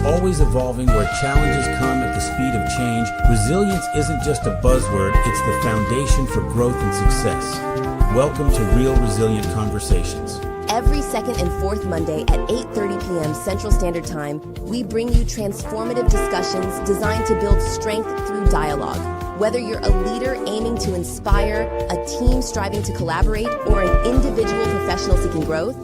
always evolving, where challenges come at the speed of change, resilience isn't just a buzzword, it's the foundation for growth and success. Welcome to Real Resilient Conversations. Every second and fourth Monday at 8:30 p.m. Central Standard Time, we bring you transformative discussions designed to build strength through dialogue. Whether you're a leader aiming to inspire, a team striving to collaborate, or an individual professional seeking growth,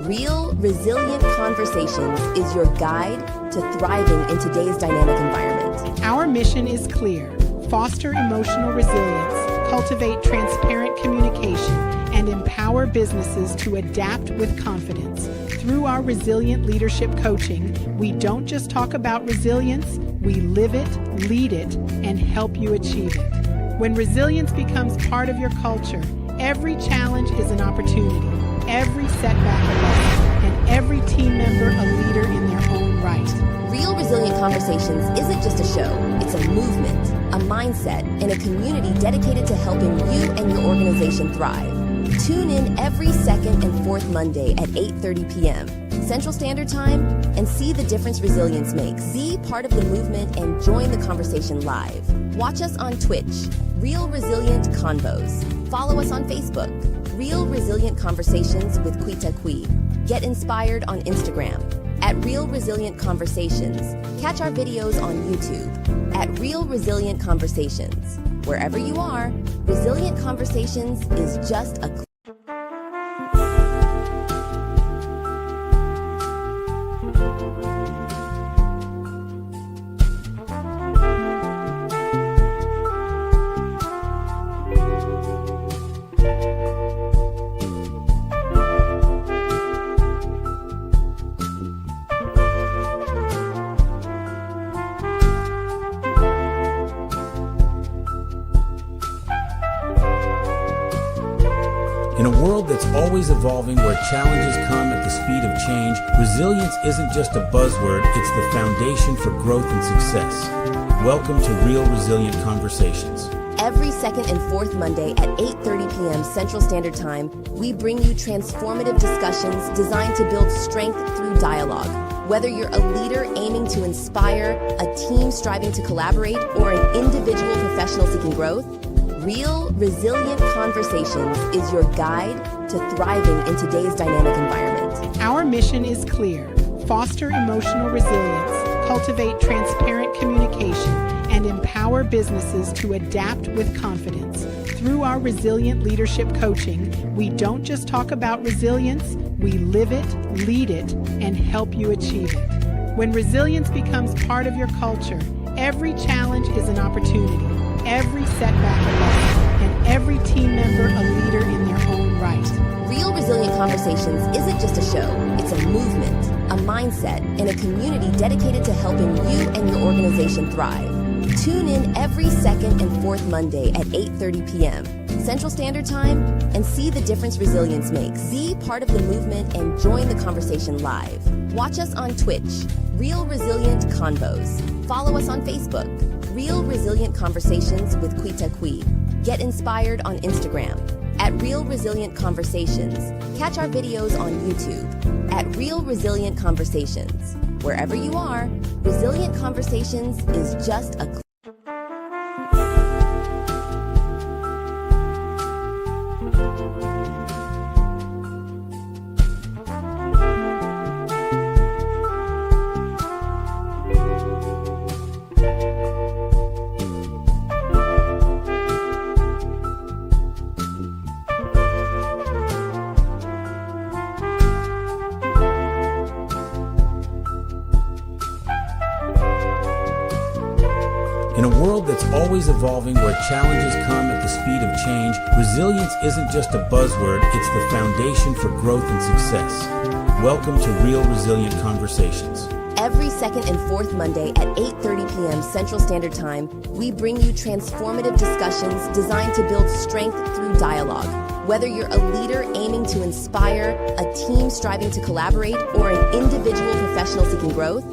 Real Resilient Conversations is your guide to thriving in today's dynamic environment. Our mission is clear: foster emotional resilience, cultivate transparent communication, and empower businesses to adapt with confidence. Through our resilient leadership coaching, we don't just talk about resilience, we live it, lead it, and help you achieve it. When resilience becomes part of your culture, every challenge is an opportunity, every setback a lesson, and every team member a leader in their own right. Real Resilient Conversations isn't just a show, it's a movement, a mindset, and a community dedicated to helping you and your organization thrive. Tune in every second and fourth Monday at 8:30 p.m. Central Standard Time and see the difference resilience makes. Be part of the movement and join the conversation live. Watch us on Twitch, Real Resilient Convos. Follow us on Facebook, Real Resilient Conversations with Quita. Get inspired on Instagram at Real Resilient Conversations. Catch our videos on YouTube at Real Resilient Conversations. Wherever you are, Resilient Conversations is just a In a world that's always evolving, where challenges come at the speed of change, resilience isn't just a buzzword, it's the foundation for growth and success. Welcome to Real Resilient Conversations. Every second and fourth Monday at 8:30 p.m. Central Standard Time, we bring you transformative discussions designed to build strength through dialogue. Whether you're a leader aiming to inspire, a team striving to collaborate, or an individual professional seeking growth, Real Resilient Conversations is your guide to thriving in today's dynamic environment. Our mission is clear: foster emotional resilience, cultivate transparent communication, and empower businesses to adapt with confidence. Through our resilient leadership coaching, we don't just talk about resilience, we live it, lead it, and help you achieve it. When resilience becomes part of your culture, every challenge is an opportunity, every setback a lesson, and every team member a leader in their own right. Real Resilient Conversations isn't just a show, it's a movement, a mindset, and a community dedicated to helping you and your organization thrive. Tune in every second and fourth Monday at 8:30 p.m. Central Standard Time and see the difference resilience makes. Be part of the movement and join the conversation live. Watch us on Twitch, Real Resilient Convos. Follow us on Facebook, Real Resilient Conversations with Quita. Get inspired on Instagram at Real Resilient Conversations. Catch our videos on YouTube at Real Resilient Conversations. Wherever you are, Resilient Conversations is just a In a world that's always evolving, where challenges come at the speed of change, resilience isn't just a buzzword, it's the foundation for growth and success. Welcome to Real Resilient Conversations. Every second and fourth Monday at 8:30 p.m. Central Standard Time, we bring you transformative discussions designed to build strength through dialogue. Whether you're a leader aiming to inspire, a team striving to collaborate, or an individual professional seeking growth,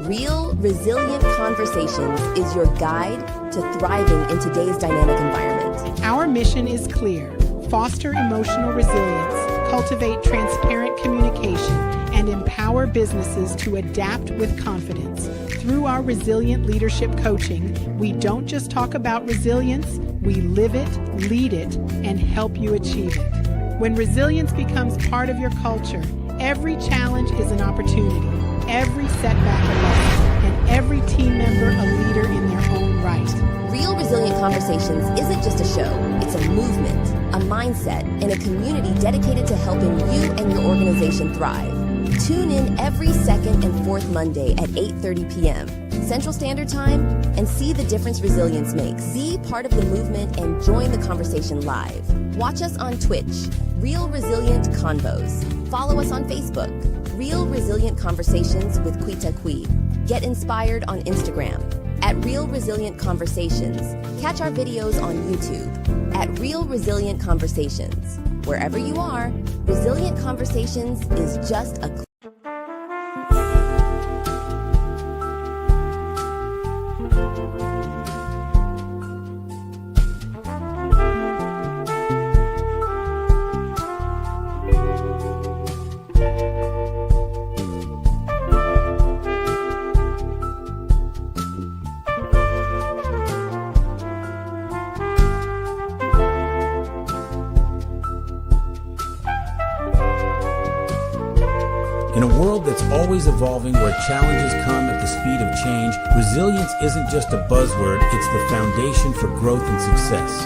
Real Resilient Conversations is your guide to thriving in today's dynamic environment. Our mission is clear: foster emotional resilience, cultivate transparent communication, and and empower businesses to adapt with confidence. Through our resilient leadership coaching, we don't just talk about resilience, we live it, lead it, and help you achieve it. When resilience becomes part of your culture, every challenge is an opportunity, every setback a lesson, and every team member a leader in their own right. Real Resilient Conversations isn't just a show, it's a movement, a mindset, and a community dedicated to helping you and your organization thrive. Tune in every second and fourth Monday at 8:30 p.m. Central Standard Time and see the difference resilience makes. Be part of the movement and join the conversation live. Watch us on Twitch, Real Resilient Convos. Follow us on Facebook, Real Resilient Conversations with Quita. Get inspired on Instagram at Real Resilient Conversations. Catch our videos on YouTube at Real Resilient Conversations. Wherever you are, Resilient Conversations is just a click. In a world that's always evolving, where challenges come at the speed of change, resilience isn't just a buzzword, it's the foundation for growth and success.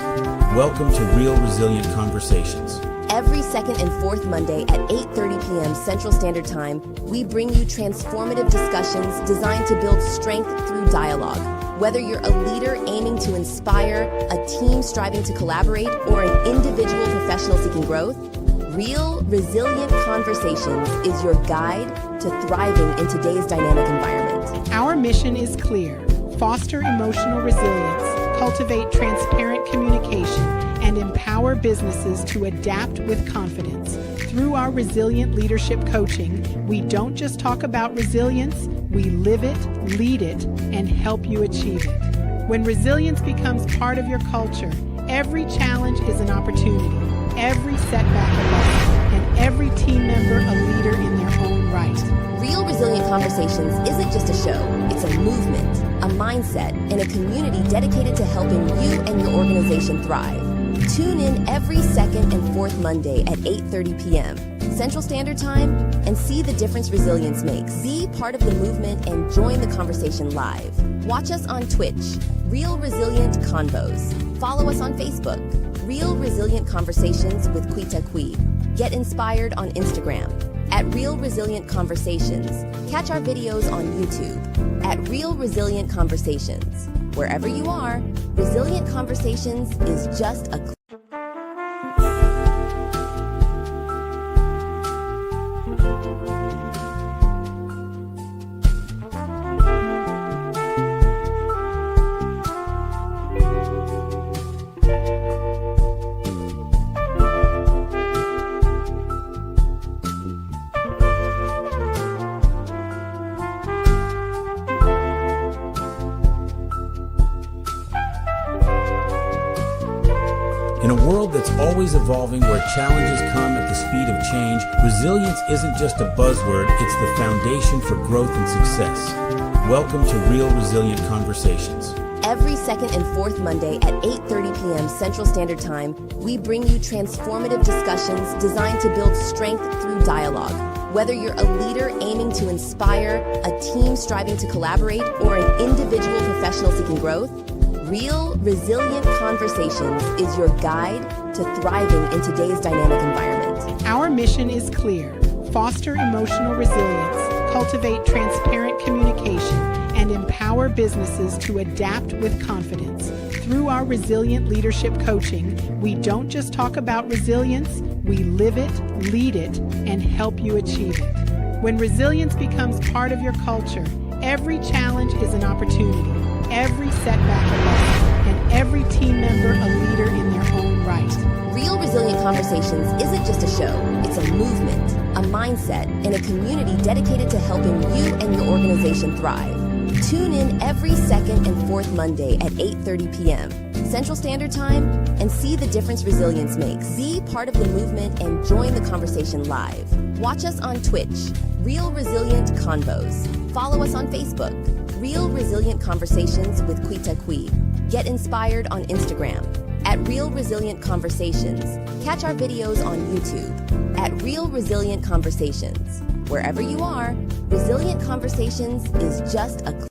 Welcome to Real Resilient Conversations. Every second and fourth Monday at 8:30 p.m. Central Standard Time, we bring you transformative discussions designed to build strength through dialogue. Whether you're a leader aiming to inspire, a team striving to collaborate, or an individual professional seeking growth, Real Resilient Conversations is your guide to thriving in today's dynamic environment. Our mission is clear: foster emotional resilience, cultivate transparent communication, and empower businesses to adapt with confidence. Through our resilient leadership coaching, we don't just talk about resilience, we live it, lead it, and help you achieve it. When resilience becomes part of your culture, every challenge is an opportunity, every setback a lesson, and every team member a leader in their own right. Real Resilient Conversations isn't just a show, it's a movement, a mindset, and a community dedicated to helping you and your organization thrive. Tune in every second and fourth Monday at 8:30 p.m. Central Standard Time and see the difference resilience makes. Be part of the movement and join the conversation live. Watch us on Twitch, Real Resilient Convos. Follow us on Facebook, Real Resilient Conversations with Quita. Get inspired on Instagram at Real Resilient Conversations. Catch our videos on YouTube at Real Resilient Conversations. Wherever you are, Resilient Conversations is just a In a world that's always evolving, where challenges come at the speed of change, resilience isn't just a buzzword, it's the foundation for growth and success. Welcome to Real Resilient Conversations. Every second and fourth Monday at 8:30 p.m. Central Standard Time, we bring you transformative discussions designed to build strength through dialogue. Whether you're a leader aiming to inspire, a team striving to collaborate, or an individual professional seeking growth, Real Resilient Conversations is your guide to thriving in today's dynamic environment. Our mission is clear: foster emotional resilience, cultivate transparent communication, and empower businesses to adapt with confidence. Through our resilient leadership coaching, we don't just talk about resilience, we live it, lead it, and help you achieve it. When resilience becomes part of your culture, every challenge is an opportunity, every setback a lesson, and every team member a leader in their own right. Real Resilient Conversations isn't just a show, it's a movement, a mindset, and a community dedicated to helping you and your organization thrive. Tune in every second and fourth Monday at 8:30 p.m. Central Standard Time, and see the difference resilience makes. Be part of the movement and join the conversation live. Watch us on Twitch, Real Resilient Convos. Follow us on Facebook, Real Resilient Conversations with Quita Qui. Get inspired on Instagram at Real Resilient Conversations. Catch our videos on YouTube at Real Resilient Conversations. Wherever you are, Resilient Conversations is just a click.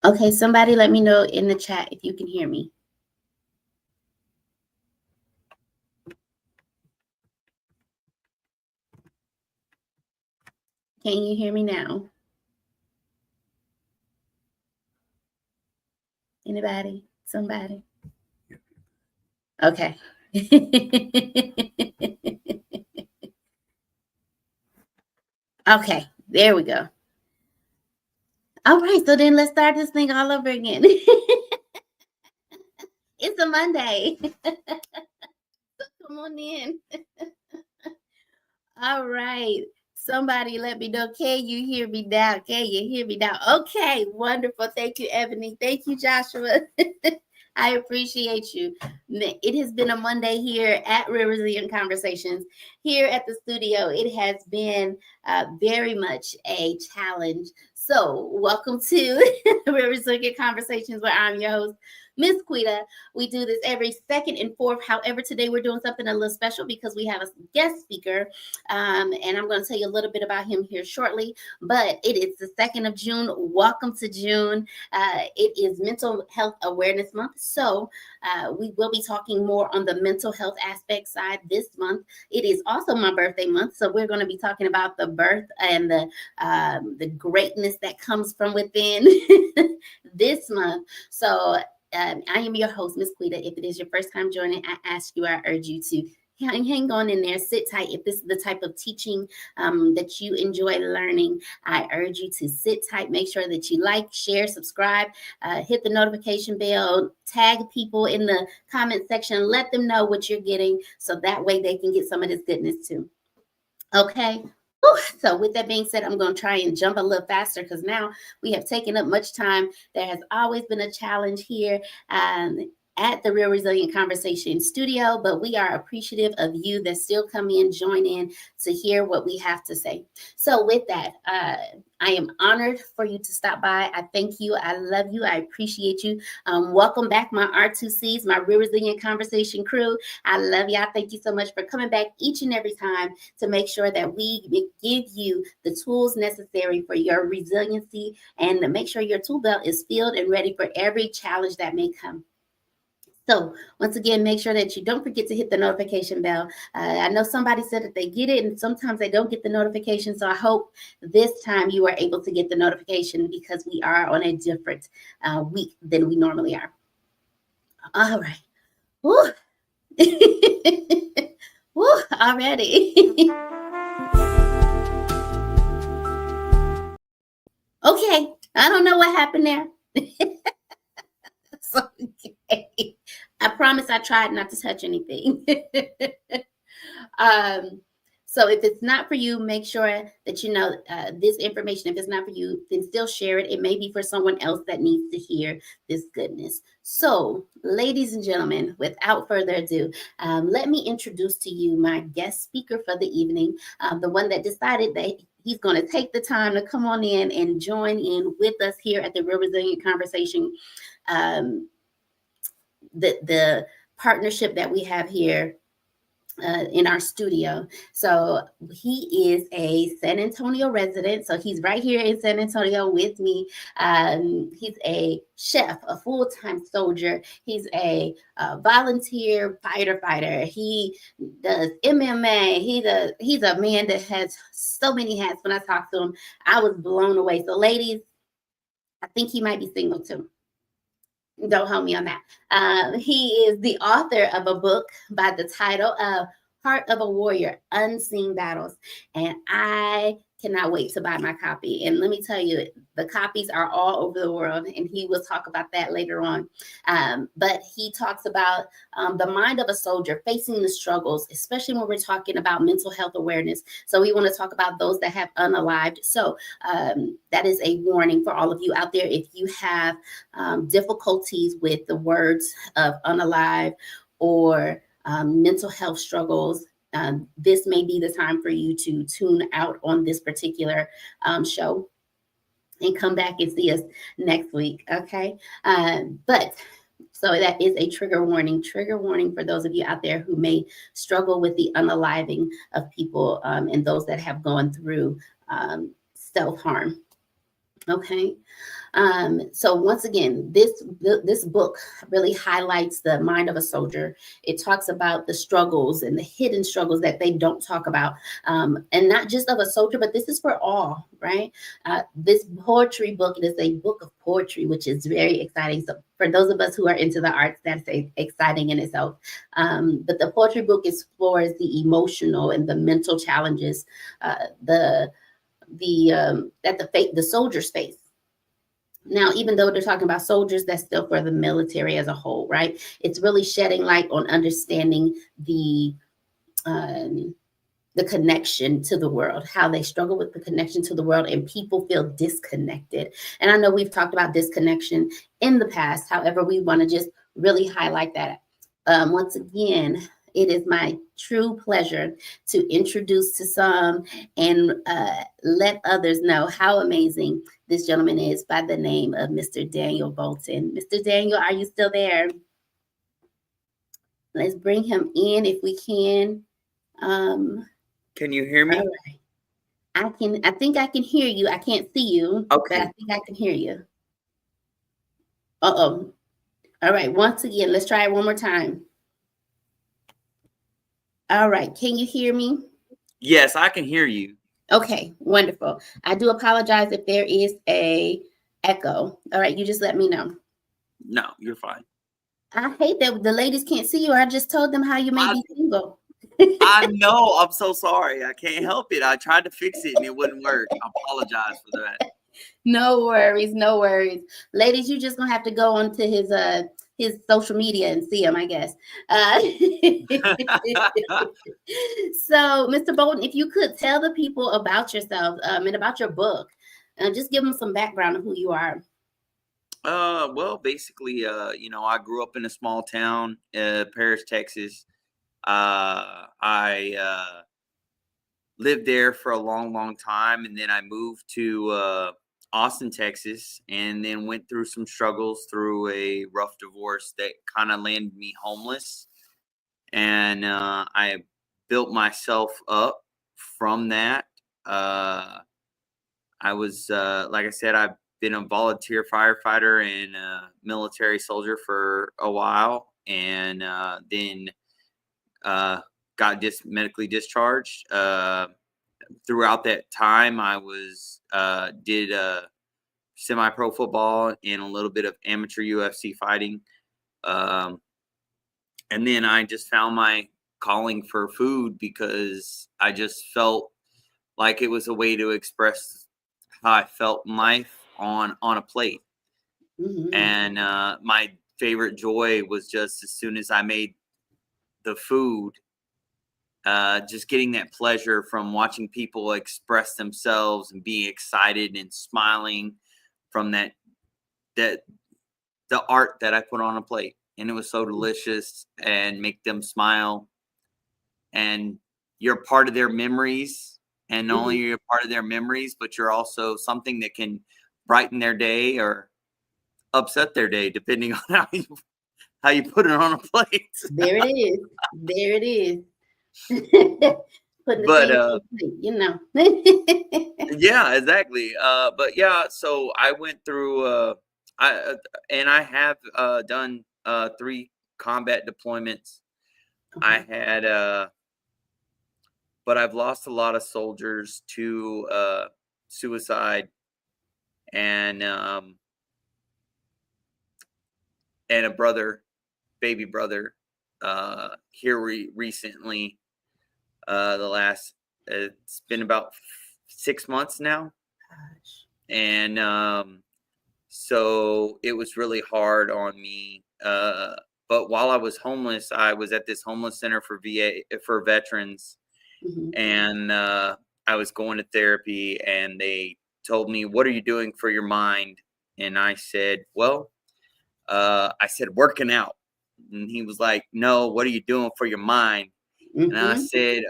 Okay, somebody let me know in the chat if you can hear me. Can you hear me now? Anybody? Somebody? Okay. Okay, there we go. All right, so then let's start this thing all over again. It's a Monday. Come on in. All right. Somebody let me know. Can you hear me now? Can you hear me now? Okay, wonderful. Thank you, Ebony. Thank you, Joshua. I appreciate you. It has been a Monday here at Real Resilient Conversations. Here at the studio, it has been very much a challenge. So welcome to Real Resilient Conversations, where I'm your host, Miss Quita. We do this every second and fourth. However, today we're doing something a little special because we have a guest speaker, and I'm going to tell you a little bit about him here shortly. But it is the 2nd of June. Welcome to June. It is Mental Health Awareness Month, so we will be talking more on the mental health aspect side this month. It is also my birthday month, so we're going to be talking about the birth and the greatness that comes from within this month. So I am your host, Miss Quita. If it is your first time joining, I urge you to hang on in there, sit tight. If this is the type of teaching that you enjoy learning, I urge you to sit tight. Make sure that you like, share, subscribe, hit the notification bell, tag people in the comment section, let them know what you're getting, so that way they can get some of this goodness too. Okay. So with that being said, I'm going to try and jump a little faster because now we have taken up much time. There has always been a challenge here at the Real Resilient Conversation studio, but we are appreciative of you that still come in, join in to hear what we have to say. So with that, I am honored for you to stop by. I thank you. I love you. I appreciate you. Welcome back, my R2Cs, my Real Resilient Conversation crew. I love y'all. Thank you so much for coming back each and every time to make sure that we give you the tools necessary for your resiliency and to make sure your tool belt is filled and ready for every challenge that may come. So once again, make sure that you don't forget to hit the notification bell. I know somebody said that they get it and sometimes they don't get the notification. So I hope this time you are able to get the notification because we are on a different week than we normally are. All right. Woo. Woo, already. Okay. I don't know what happened there. Okay. I promise I tried not to touch anything. So if it's not for you, make sure that you know this information. If it's not for you, then still share it. It may be for someone else that needs to hear this goodness. So, ladies and gentlemen, without further ado, let me introduce to you my guest speaker for the evening, the one that decided that he's going to take the time to come on in and join in with us here at the Real Resilient Conversation. The partnership that we have here in our studio. So he is a San Antonio resident. So he's right here in San Antonio with me. He's a chef, a full-time soldier. He's a volunteer fighter. He does MMA. He's a man that has so many hats. When I talked to him, I was blown away. So ladies, I think he might be single too. Don't hold me on that. He is the author of a book by the title of Heart of a Warrior, Unseen Battles. And I cannot wait to buy my copy. And let me tell you, the copies are all over the world, and he will talk about that later on. But he talks about the mind of a soldier facing the struggles, especially when we're talking about mental health awareness. So we want to talk about those that have unalived. So that is a warning for all of you out there. If you have difficulties with the words of unalive or mental health struggles, this may be the time for you to tune out on this particular show and come back and see us next week. Okay. But so that is a trigger warning for those of you out there who may struggle with the unaliving of people and those that have gone through self-harm. Okay. So once again, this book really highlights the mind of a soldier. It talks about the struggles and the hidden struggles that they don't talk about. And not just of a soldier, but this is for all, right? This poetry book, it is a book of poetry, which is very exciting. So for those of us who are into the arts, that's exciting in itself. But the poetry book explores the emotional and the mental challenges that the soldiers face. Now, even though they're talking about soldiers, that's still for the military as a whole, right? It's really shedding light on understanding the the connection to the world, how they struggle with the connection to the world, and people feel disconnected. And I know we've talked about disconnection in the past. However, we want to just really highlight that. Once again, it is my true pleasure to introduce to some and let others know how amazing this gentleman is by the name of Mr. Daniel Bolton. Mr. Daniel, are you still there? Let's bring him in if we can. Can you hear me? All right. I think I can hear you. I can't see you, Okay. but I think I can hear you. Uh-oh. All right. Once again, let's try it one more time. All right. Can you hear me? Yes, I can hear you. Okay. Wonderful. I do apologize if there is a echo. All right. You just let me know. No, you're fine. I hate that the ladies can't see you. I just told them how you may be single. I know. I'm so sorry. I can't help it. I tried to fix it and it wouldn't work. I apologize for that. No worries. No worries. Ladies, you just going to have to go onto his social media and see him, I guess. So, Mr. Bolton, if you could tell the people about yourself and about your book, just give them some background of who you are. Well, basically, I grew up in a small town, Paris, Texas. I lived there for a long, long time, and then I moved to Austin, Texas, and then went through some struggles through a rough divorce that kind of landed me homeless. And I built myself up from that. I was, like I said, I've been a volunteer firefighter and a military soldier for a while, and then got medically discharged. Throughout that time, I was did semi-pro football and a little bit of amateur UFC fighting, and then I just found my calling for food because I just felt like it was a way to express how I felt in life on a plate. Mm-hmm. And my favorite joy was just as soon as I made the food, just getting that pleasure from watching people express themselves and being excited and smiling from that the art that I put on a plate. And it was so delicious and make them smile. And you're part of their memories. And not only are you a part of their memories, but you're also something that can brighten their day or upset their day, depending on how you put it on a plate. There it is. There it is. But you know. yeah, exactly. But yeah, so I went through I have done 3 combat deployments. I had but I've lost a lot of soldiers to suicide and a baby brother here recently. It's been about 6 months now. Gosh. And so it was really hard on me. But while I was homeless, I was at this homeless center for veterans. Mm-hmm. And I was going to therapy, and they told me, "What are you doing for your mind?" And I said, "Well, working out." And he was like, "No, what are you doing for your mind?" Mm-hmm. And I said,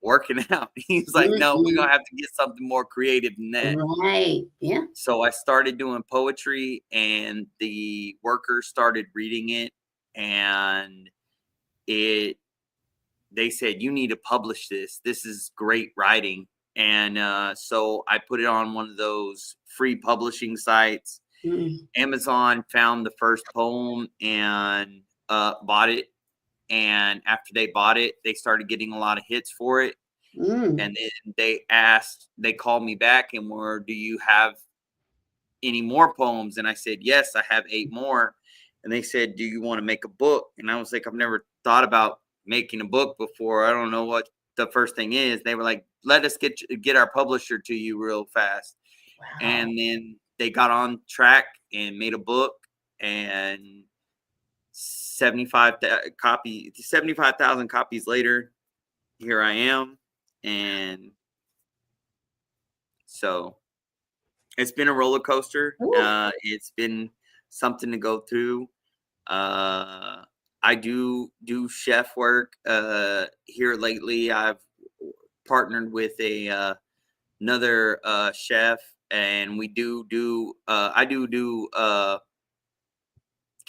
"Working out." He's like, "No, we're gonna have to get something more creative than that." Right. Yeah. So I started doing poetry, and the workers started reading it, and they said, "You need to publish this. This is great writing." And so I put it on one of those free publishing sites. Amazon found the first poem and bought it. And after they bought it, they started getting a lot of hits for it. And then they called me back and do you have any more poems? And I said, yes, I have 8 more. And they said, do you want to make a book? And I was like, I've never thought about making a book before. I don't know what the first thing is. They were like, let us get our publisher to you real fast. Wow. And then they got on track and made a book, and 75,000 copies later, here I am. And so it's been a roller coaster. Ooh. It's been something to go through. I do chef work. Here lately, I've partnered with another chef, and we do I do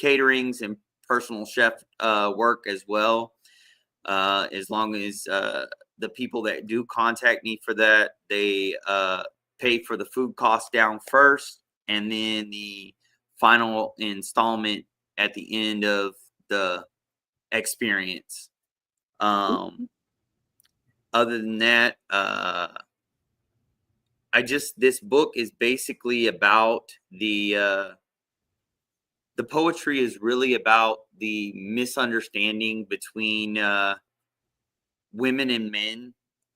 caterings and personal chef work as well. As long as the people that do contact me for that, they pay for the food cost down first, and then the final installment at the end of the experience. Other than that, this book is basically about the poetry is really about the misunderstanding between women and men,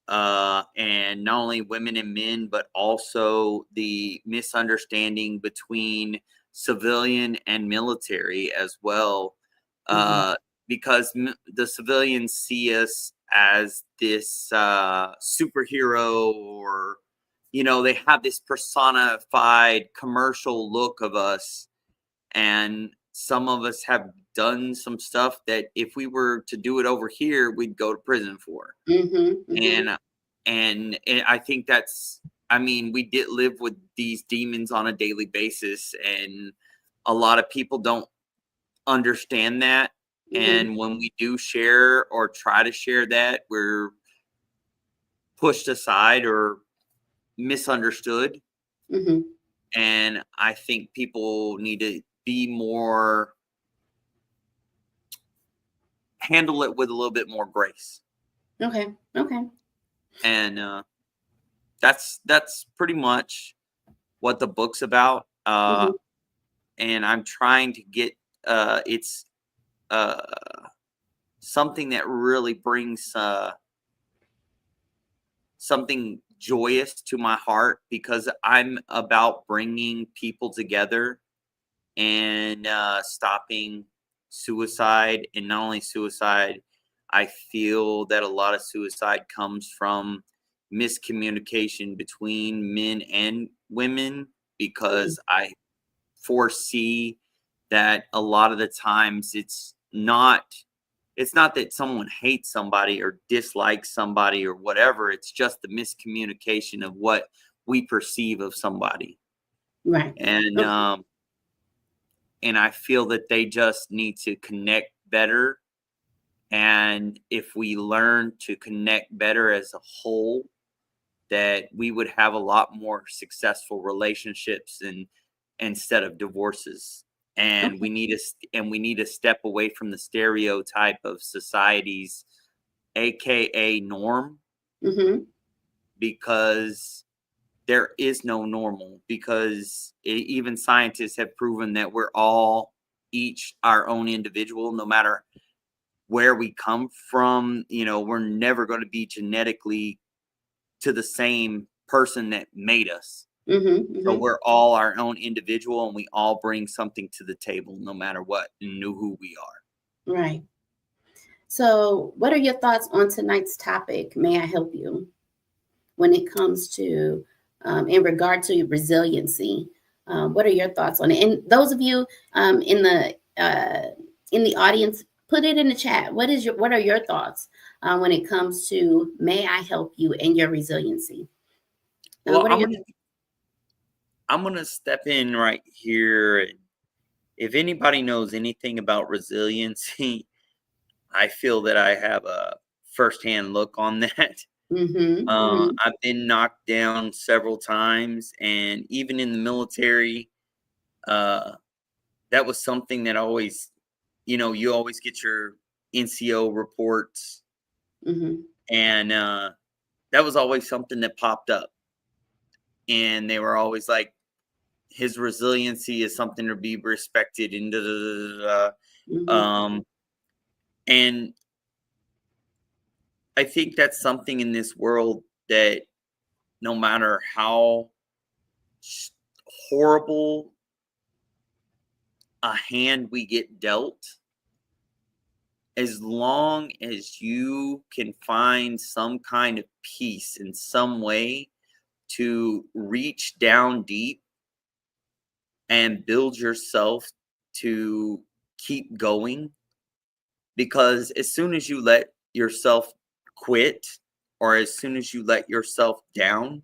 and not only women and men, but also the misunderstanding between civilian and military as well. Because the civilians see us as this superhero, or they have this personified commercial look of us, and some of us have done some stuff that if we were to do it over here, we'd go to prison for. And I think we did live with these demons on a daily basis, and a lot of people don't understand that. And when we do share or try to share that, we're pushed aside or misunderstood. And I think people need to be more, handle it with a little bit more grace. Okay. And that's pretty much what the book's about. And I'm trying to get it's something that really brings something joyous to my heart, because I'm about bringing people together and stopping suicide. And not only suicide, I feel that a lot of suicide comes from miscommunication between men and women, because I foresee that a lot of the times it's not that someone hates somebody or dislikes somebody or whatever. It's just the miscommunication of what we perceive of somebody. Right. And and I feel that they just need to connect better. And if we learn to connect better as a whole, that we would have a lot more successful relationships instead of divorces. And we need to step away from the stereotype of society's AKA norm, because there is no normal, because even scientists have proven that we're all each our own individual, no matter where we come from. We're never going to be genetically to the same person that made us. So we're all our own individual, and we all bring something to the table, no matter what, and know who we are. Right. So what are your thoughts on tonight's topic? May I help you? When it comes to, in regard to resiliency, what are your thoughts on it? And those of you in the audience, put it in the chat. What are your thoughts when it comes to may I help you and your resiliency? Well, I'm gonna step in right here. If anybody knows anything about resiliency, I feel that I have a firsthand look on that. I've been knocked down several times, and even in the military, that was something that always, you always get your NCO reports, and that was always something that popped up, and they were always like, his resiliency is something to be respected, and and I think that's something in this world that no matter how horrible a hand we get dealt, as long as you can find some kind of peace in some way to reach down deep and build yourself to keep going, because as soon as you let yourself quit, or as soon as you let yourself down,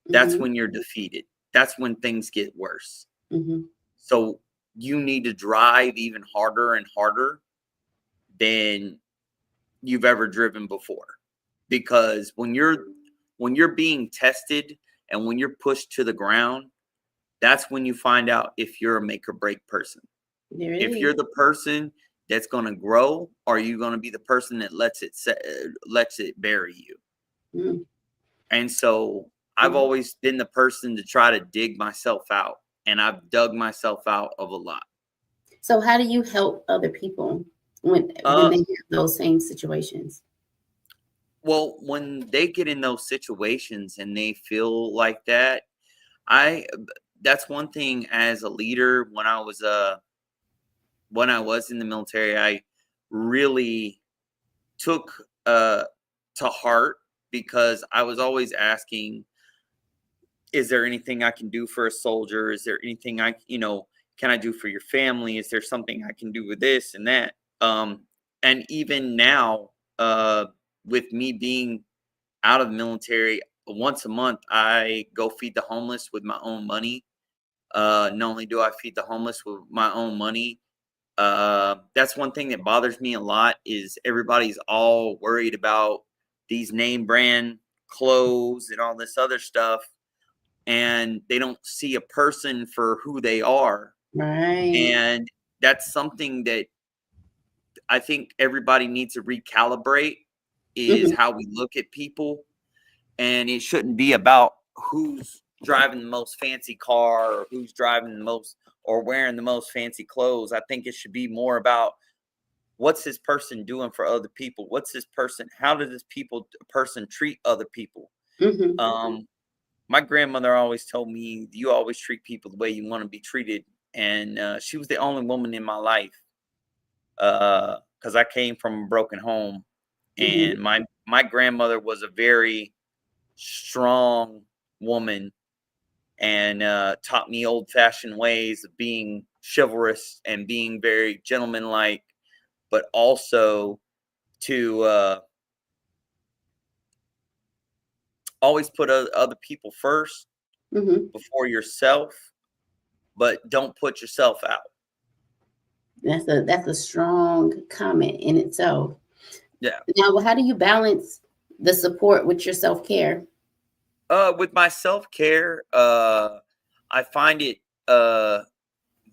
that's Mhm. when you're defeated. That's when things get worse. Mhm. So you need to drive even harder and harder than you've ever driven before. Because when you're being tested and when you're pushed to the ground, that's when you find out if you're a make or break person. There it If is. you're the person that's going to grow, or are you going to be the person that lets it bury you? Mm. And so I've Mm. always been the person to try to dig myself out, and I've dug myself out of a lot. So how do you help other people when Uh, they have those same situations? well, when they get in those situations and they feel like that, I that's one thing as a leader. When I was in the military, I really took to heart, because I was always asking, is there anything I can do for a soldier? Is there anything can I do for your family? Is there something I can do with this and that? And even now, with me being out of the military, once a month I go feed the homeless with my own money. Not only do I feed the homeless with my own money, that's one thing that bothers me a lot, is everybody's all worried about these name brand clothes and all this other stuff, and they don't see a person for who they are. Right. And that's something that I think everybody needs to recalibrate, is Mhm. how we look at people. And it shouldn't be about who's driving the most fancy car, or who's driving the most, or wearing the most fancy clothes. I think it should be more about, what's this person doing for other people? What's this person? How does this person treat other people? Mhm. My grandmother always told me, you always treat people the way you want to be treated. And she was the only woman in my life, because I came from a broken home, Mhm. and my grandmother was a very strong woman, and taught me old fashioned ways of being chivalrous and being very gentlemanlike, but also to always put other people first Mhm. before yourself, but don't put yourself out. That's a strong comment in itself. Yeah. Now, how do you balance the support with your self-care? With my self care, I find it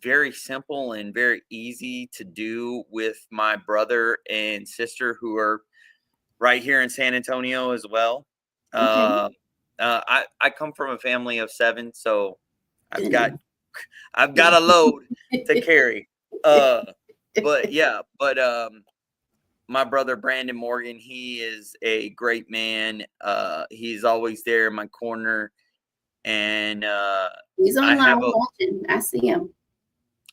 very simple and very easy to do with my brother and sister, who are right here in San Antonio as well. Okay. Uh, I come from a family of 7, so I've got Goodness. I've got a load to carry. Uh, but yeah, but my brother Brandon Morgan, he is a great man. He's always there in my corner, and He's I online have a watching. I see him.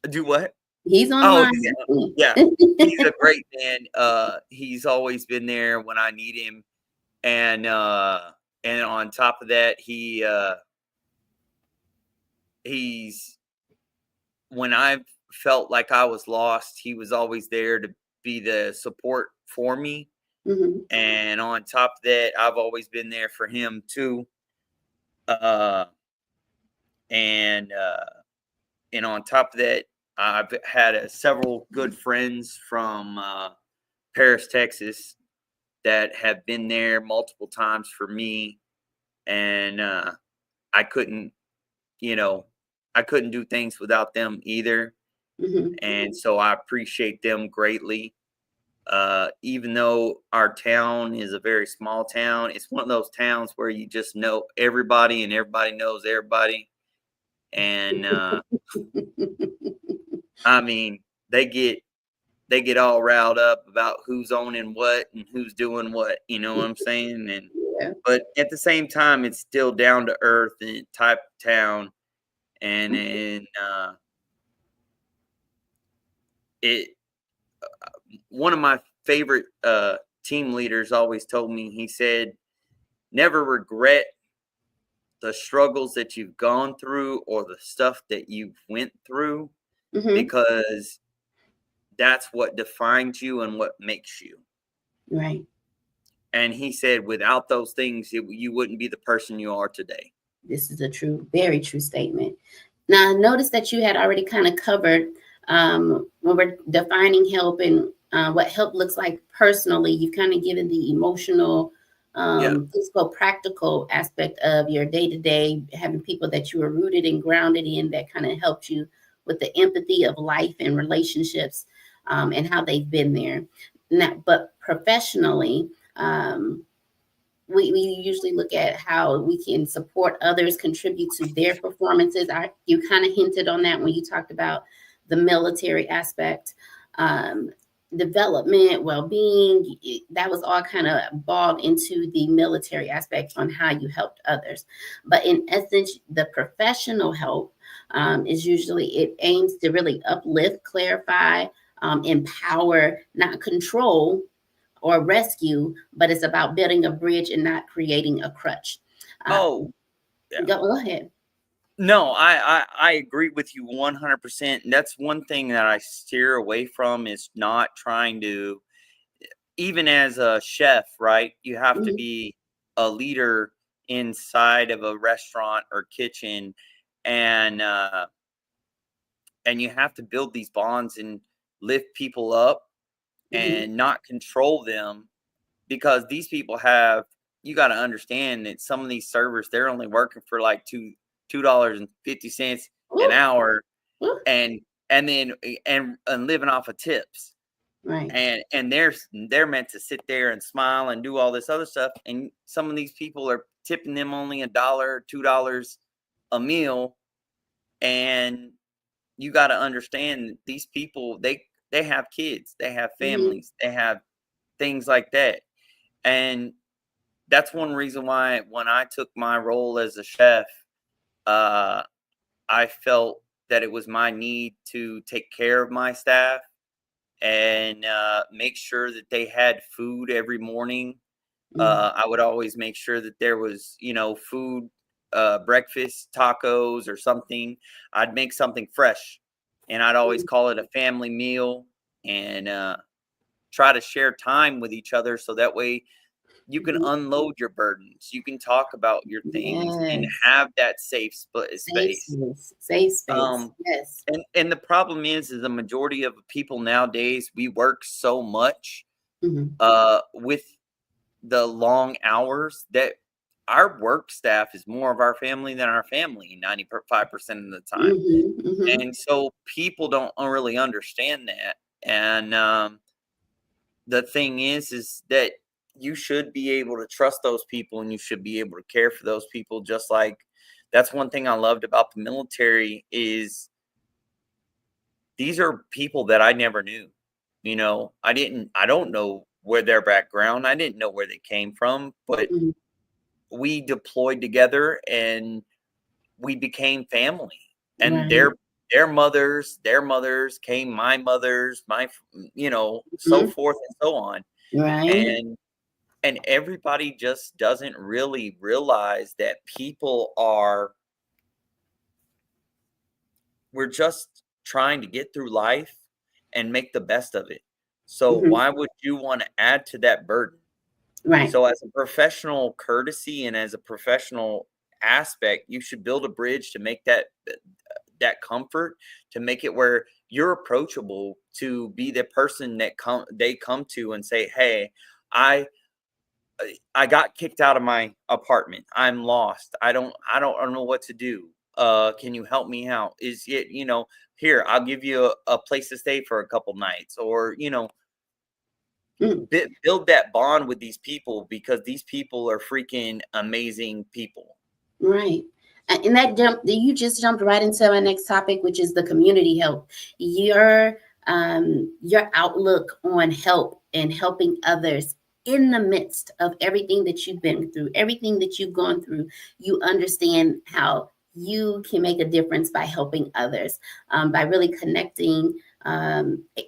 do what? He's Oh, online. yeah, I see yeah. He's him. a great man. He's always been there when I need him, and on top of that, he's when I've felt like I was lost, he was always there to be the support for me. Mhm. And on top of that, I've always been there for him too. Uh, and on top of that, I've had several good friends from Paris, Texas, that have been there multiple times for me, and I couldn't, you know, I couldn't do things without them either, Mhm. and so I appreciate them greatly. Even though our town is a very small town, it's one of those towns where you just know everybody and everybody knows everybody. And I mean, they get they get all riled up about who's owning what and who's doing what. You know what I'm saying? And Yeah. but at the same time, it's still down to earth and type of town, and Okay. it one of my favorite team leaders always told me, he said, never regret the struggles that you've gone through or the stuff that you went through, because that's what defines you and what makes you. Right. And he said, without those things, you wouldn't be the person you are today. This is a true, very true statement. Now, I noticed that you had already kind of covered when we're defining help and what help looks like personally. You've kind of given the emotional, physical, practical aspect of your day-to-day, having people that you are rooted and grounded in that kind of helped you with the empathy of life and relationships and how they've been there. Now, but professionally, we usually look at how we can support others, contribute to their performances. You kind of hinted on that when you talked about the military aspect, development, well-being. That was all kind of involved into the military aspect on how you helped others. But in essence, the professional help is usually, it aims to really uplift, clarify, empower, not control or rescue, but it's about building a bridge and not creating a crutch. Yeah. Go ahead. No, I agree with you 100%. And that's one thing that I steer away from, is not trying to, even as a chef, right? You have to be a leader inside of a restaurant or kitchen, and you have to build these bonds and lift people up and not control them, because these people you got to understand that some of these servers, they're only working for like $2.50 an hour, and living off of tips. Right. And they're meant to sit there and smile and do all this other stuff. And some of these people are tipping them only $1, $2 a meal. And you got to understand, these people, they have kids, they have families, they have things like that. And that's one reason why when I took my role as a chef, I felt that it was my need to take care of my staff and make sure that they had food every morning. I would always make sure that there was, food, breakfast, tacos or something. I'd make something fresh, and I'd always call it a family meal, and try to share time with each other, so that way you can unload your burdens. You can talk about your things and have that safe space. Safe space. Yes. And the problem is the majority of people nowadays, we work so much with the long hours that our work staff is more of our family than our family 95% of the time. And so people don't really understand that. And the thing is that you should be able to trust those people, and you should be able to care for those people. Just like, that's one thing I loved about the military, is these are people that I never knew. I don't know where their background, I didn't know where they came from, but we deployed together and we became family. And their mothers came, my mothers, so forth and so on. Right. And everybody just doesn't really realize that we're just trying to get through life and make the best of it. So why would you want to add to that burden? Right. So as a professional courtesy and as a professional aspect, you should build a bridge to make that comfort, to make it where you're approachable, to be the person that they come to and say, hey, I got kicked out of my apartment. I'm lost. I don't know what to do. Can you help me out? Is it, here, I'll give you a place to stay for a couple nights, or, build that bond with these people, because these people are freaking amazing people. Right. And you just jumped right into my next topic, which is the community help. Your outlook on help and helping others in the midst of everything that you've been through, everything that you've gone through, you understand how you can make a difference by helping others, by really connecting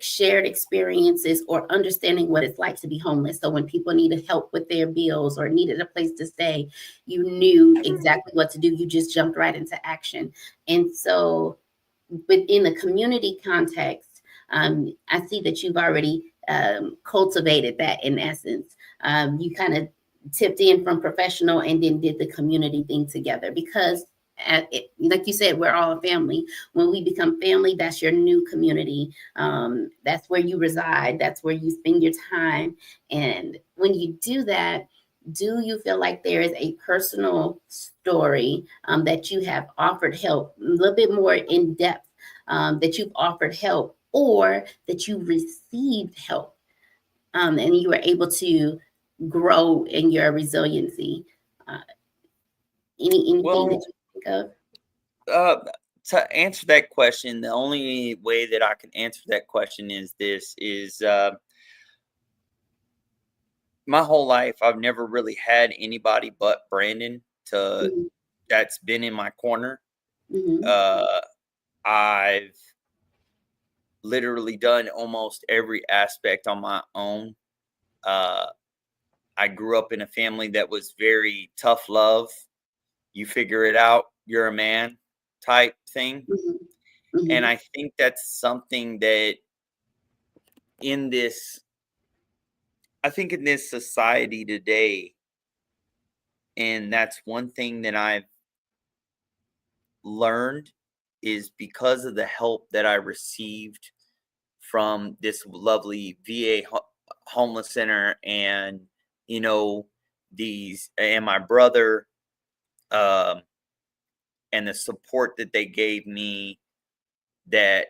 shared experiences or understanding what it's like to be homeless. So when people needed help with their bills or needed a place to stay, you knew exactly what to do. You just jumped right into action. And so within the community context, I see that you've already cultivated that in essence. You kind of tipped in from professional and then did the community thing together because like you said, we're all a family. When we become family, that's your new community. That's where you reside. That's where you spend your time. And when you do that, do you feel like there is a personal story that you have offered help, a little bit more in depth, that you've offered help or that you received help and you were able to grow in your resiliency? Anything that you think of? To answer that question, the only way that I can answer that question is my whole life, I've never really had anybody but Brandon Mhm. that's been in my corner. Mhm. I've literally done almost every aspect on my own. I grew up in a family that was very tough love. You figure it out, you're a man type thing. Mhm. And Mhm. I think that's something that in this, I think in this society today, and that's one thing that I've learned is because of the help that I received from this lovely VA homeless center and, you know, these and my brother, um, and the support that they gave me, that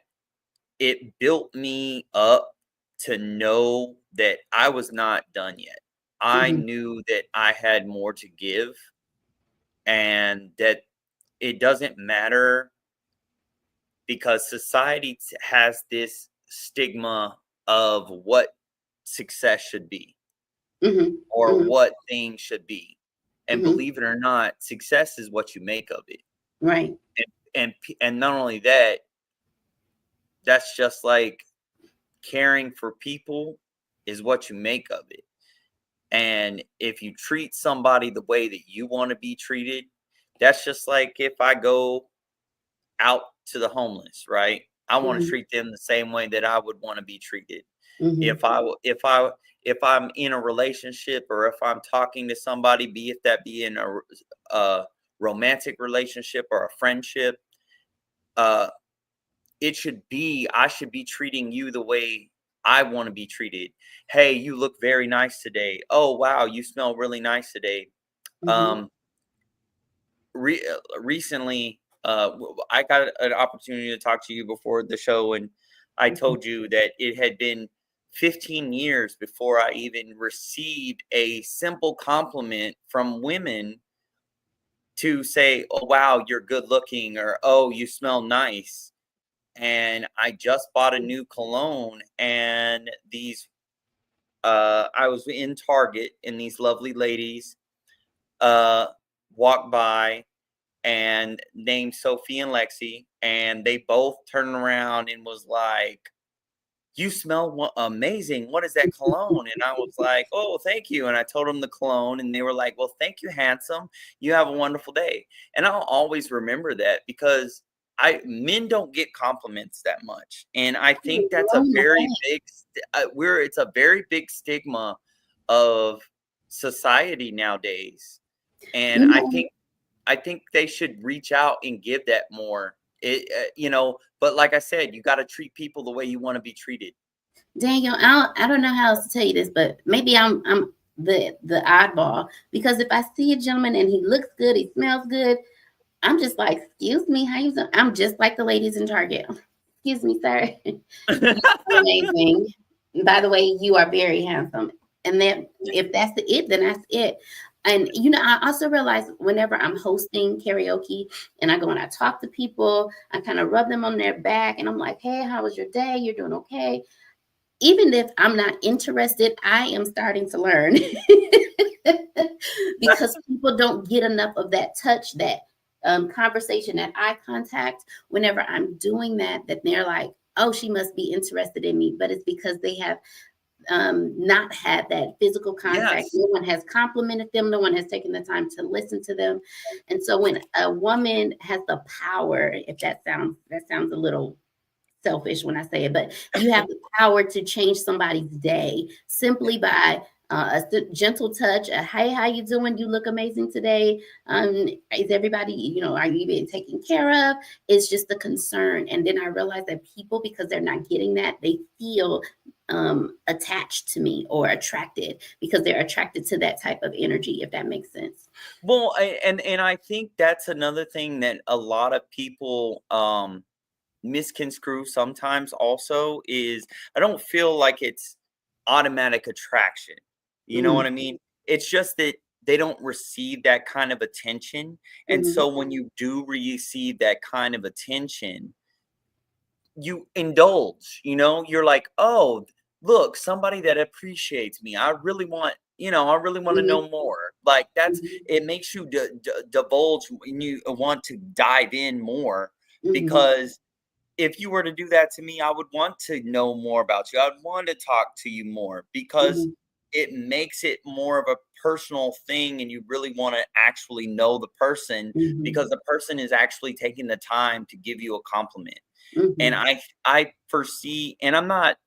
it built me up to know that I was not done yet. I Mhm. knew that I had more to give and that it doesn't matter because society has this stigma of what success should be Mhm. or Mhm. what things should be. And Mhm. believe it or not, success is what you make of it. Right. And not only that, that's just like caring for people is what you make of it. And if you treat somebody the way that you want to be treated, that's just like if I go out to the homeless, right? I want to Mhm. treat them the same way that I would want to be treated. Mhm. If I'm in a relationship or if I'm talking to somebody, be it that be in a romantic relationship or a friendship, uh, I should be treating you the way I want to be treated. Hey, you look very nice today. Oh wow, you smell really nice today. Mhm. Um, recently, I got an opportunity to talk to you before the show, and I Mhm. told you that it had been 15 years before I even received a simple compliment from women to say, "Oh wow, you're good looking," or "Oh, you smell nice." And I just bought a new cologne, and I was in Target, and these lovely ladies uh, walked by and named Sophie and Lexi, and they both turned around and was like, "You smell amazing. What is that cologne?" And I was like, "Oh, thank you." And I told them the cologne, and they were like, "Well, thank you, handsome. You have a wonderful day." And I'll always remember that because men don't get compliments that much, and I think that's a very big it's a very big stigma of society nowadays, and You know, I think they should reach out and give that more. But like I said, you got to treat people the way you want to be treated. Daniel, I don't know how else to tell you this, but maybe I'm the oddball because if I see a gentleman and he looks good, he smells good, I'm just like, excuse me, how you doing? I'm just like the ladies in Target. Excuse me, sir. You are amazing. By the way, you are very handsome. And then if that's it, then that's it. And I also realize whenever I'm hosting karaoke and I go and I talk to people, I kind of rub them on their back and I'm like, hey, how was your day? You're doing okay. Even if I'm not interested, I am starting to learn because people don't get enough of that touch, that conversation, that eye contact. Whenever I'm doing that, that they're like, oh, she must be interested in me, but it's because they have not had that physical contact. Yes. No one has complimented them. No one has taken the time to listen to them. And so when a woman has the power, if that sounds a little selfish when I say it, but you have the power to change somebody's day simply by gentle touch. Hey, how you doing? You look amazing today. Is everybody, are you being taken care of? It's just a concern. And then I realized that people, because they're not getting that, they feel attached to me or attracted because they're attracted to that type of energy, if that makes sense. Well, and I think that's another thing that a lot of people misconstrue sometimes also is I don't feel like it's automatic attraction. You know what I mean? It's just that they don't receive that kind of attention. And Mm-hmm. so when you do receive that kind of attention, you indulge, you're like, oh, look, somebody that appreciates me. I really want to know more. Like it makes you divulge and you want to dive in more because if you were to do that to me, I would want to know more about you. I'd want to talk to you more because it makes it more of a personal thing and you really want to actually know the person because the person is actually taking the time to give you a compliment. And I foresee, and I'm not,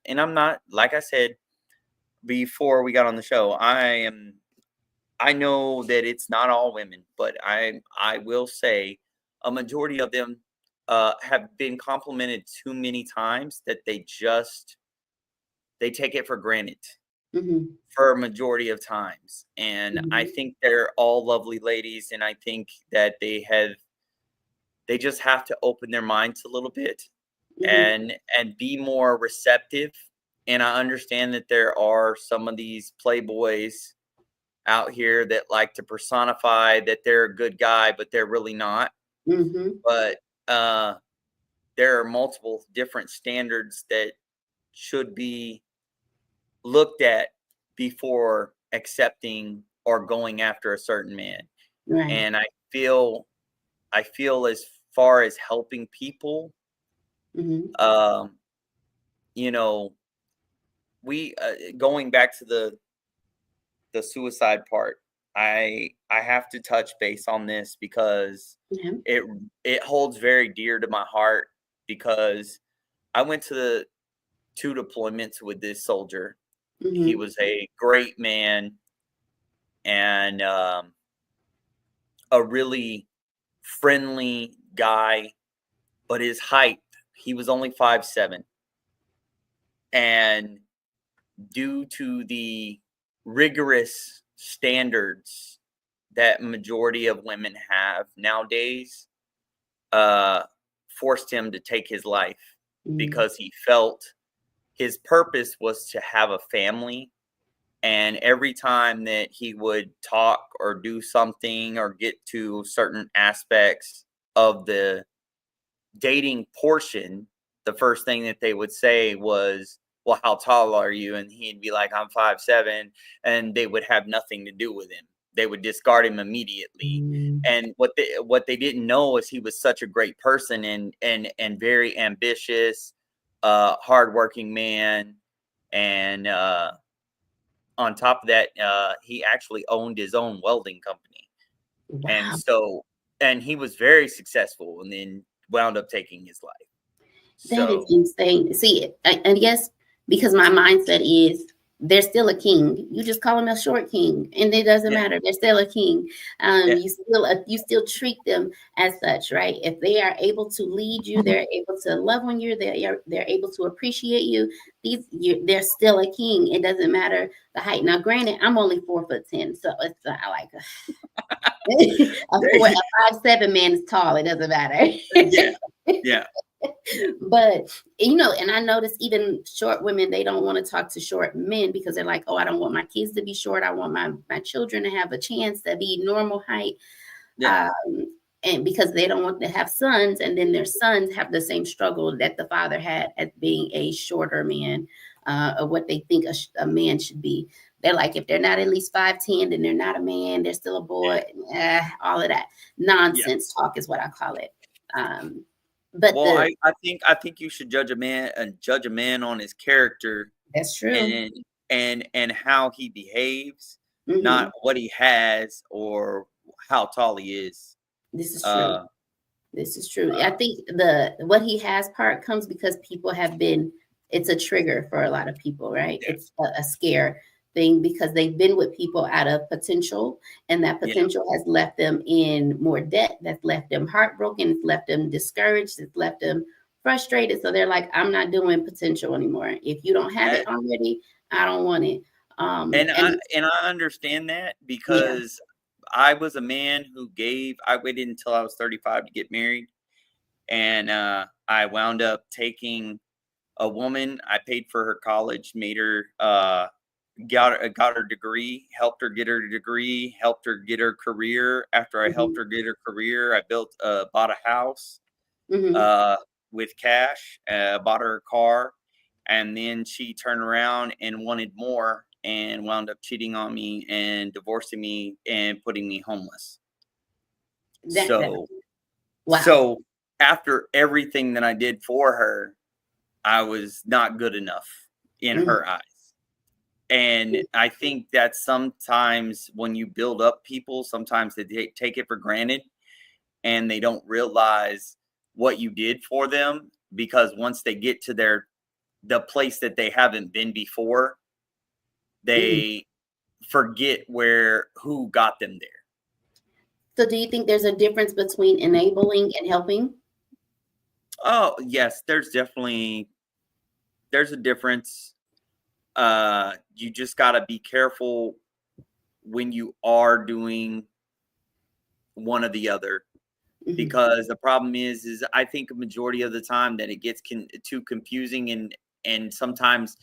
like I said before we got on the show, I know that it's not all women, but I will say a majority of them have been complimented too many times that they take it for granted for a majority of times. And I think they're all lovely ladies, and I think that they just have to open their minds a little bit and be more receptive. And I understand that there are some of these playboys out here that like to personify that they're a good guy, but they're really not. But there are multiple different standards that should be looked at before accepting or going after a certain man. Right. And I feel as far as helping people, we going back to the suicide part, I have to touch base on this because it holds very dear to my heart because I went to the 2 deployments with this soldier. He was a great man and a really friendly guy, but his height, he was only 5'7". And due to the rigorous standards that majority of women have nowadays, forced him to take his life because he felt his purpose was to have a family. And every time that he would talk or do something or get to certain aspects of the dating portion, the first thing that they would say was, well, how tall are you? And he'd be like, I'm 5'7", and they would have nothing to do with him. They would discard him immediately. And what they didn't know is he was such a great person and very ambitious, hardworking man. And on top of that, he actually owned his own welding company. Wow. And he was very successful and then wound up taking his life. That is insane. See, I guess because my mindset is they're still a king. You just call them a short king, and it doesn't matter. They're still a king. You still treat them as such, right? If they are able to lead you, they're able to love on you. They're able to appreciate you. They're still a king. It doesn't matter the height. Now, granted, I'm only 4'10", so it's I like a 5'7" man is tall. It doesn't matter. Yeah. But and I notice even short women, they don't want to talk to short men because they're like, oh, I don't want my kids to be short. I want my children to have a chance to be normal height. And because they don't want to have sons, and then their sons have the same struggle that the father had at being a shorter man, or what they think a man should be. They're like, if they're not at least 5'10", then they're not a man. They're still a boy. All of that nonsense talk is what I call it. But Well, I think you should judge a man on his character that's true. and and how he behaves, Hmm. not what he has or how tall he is. This is true. Uh, This is true. I uh think the what he has part comes because people have been, it's a trigger for a lot of people, right? yeah, It's a scare thing because they've been with people out of potential, and that yeah. potential has left them in more debt, that's left them heartbroken, it's left them discouraged, it's left them frustrated. So they're like, I'm not doing potential anymore. If you don't have And, it already, I don't want it. and I And and I understand that yeah. because I was a man who gave. I waited until I was 35 to get married, and I wound up taking a woman. I paid for her college, made her got her degree, helped her get her degree, helped her get her career. After I helped Hmm. her get her career, I bought a house Hmm. uh, with cash, bought her a car, and then she turned around and wanted more and wound up cheating on me and divorcing me and putting me homeless. That So, wow. so after everything that I did for her, I was not good enough in Mhm. her eyes. And I think that sometimes when you build up people, sometimes they take it for granted and they don't realize what you did for them because once they get to the place that they haven't been before, Mhm. they forget who got them there. So do you think there's a difference between enabling and helping? Oh, yes, there's a difference. You just got to be careful when you are doing one or the other Mhm. because the problem is I think a majority of the time that it gets too confusing and sometimes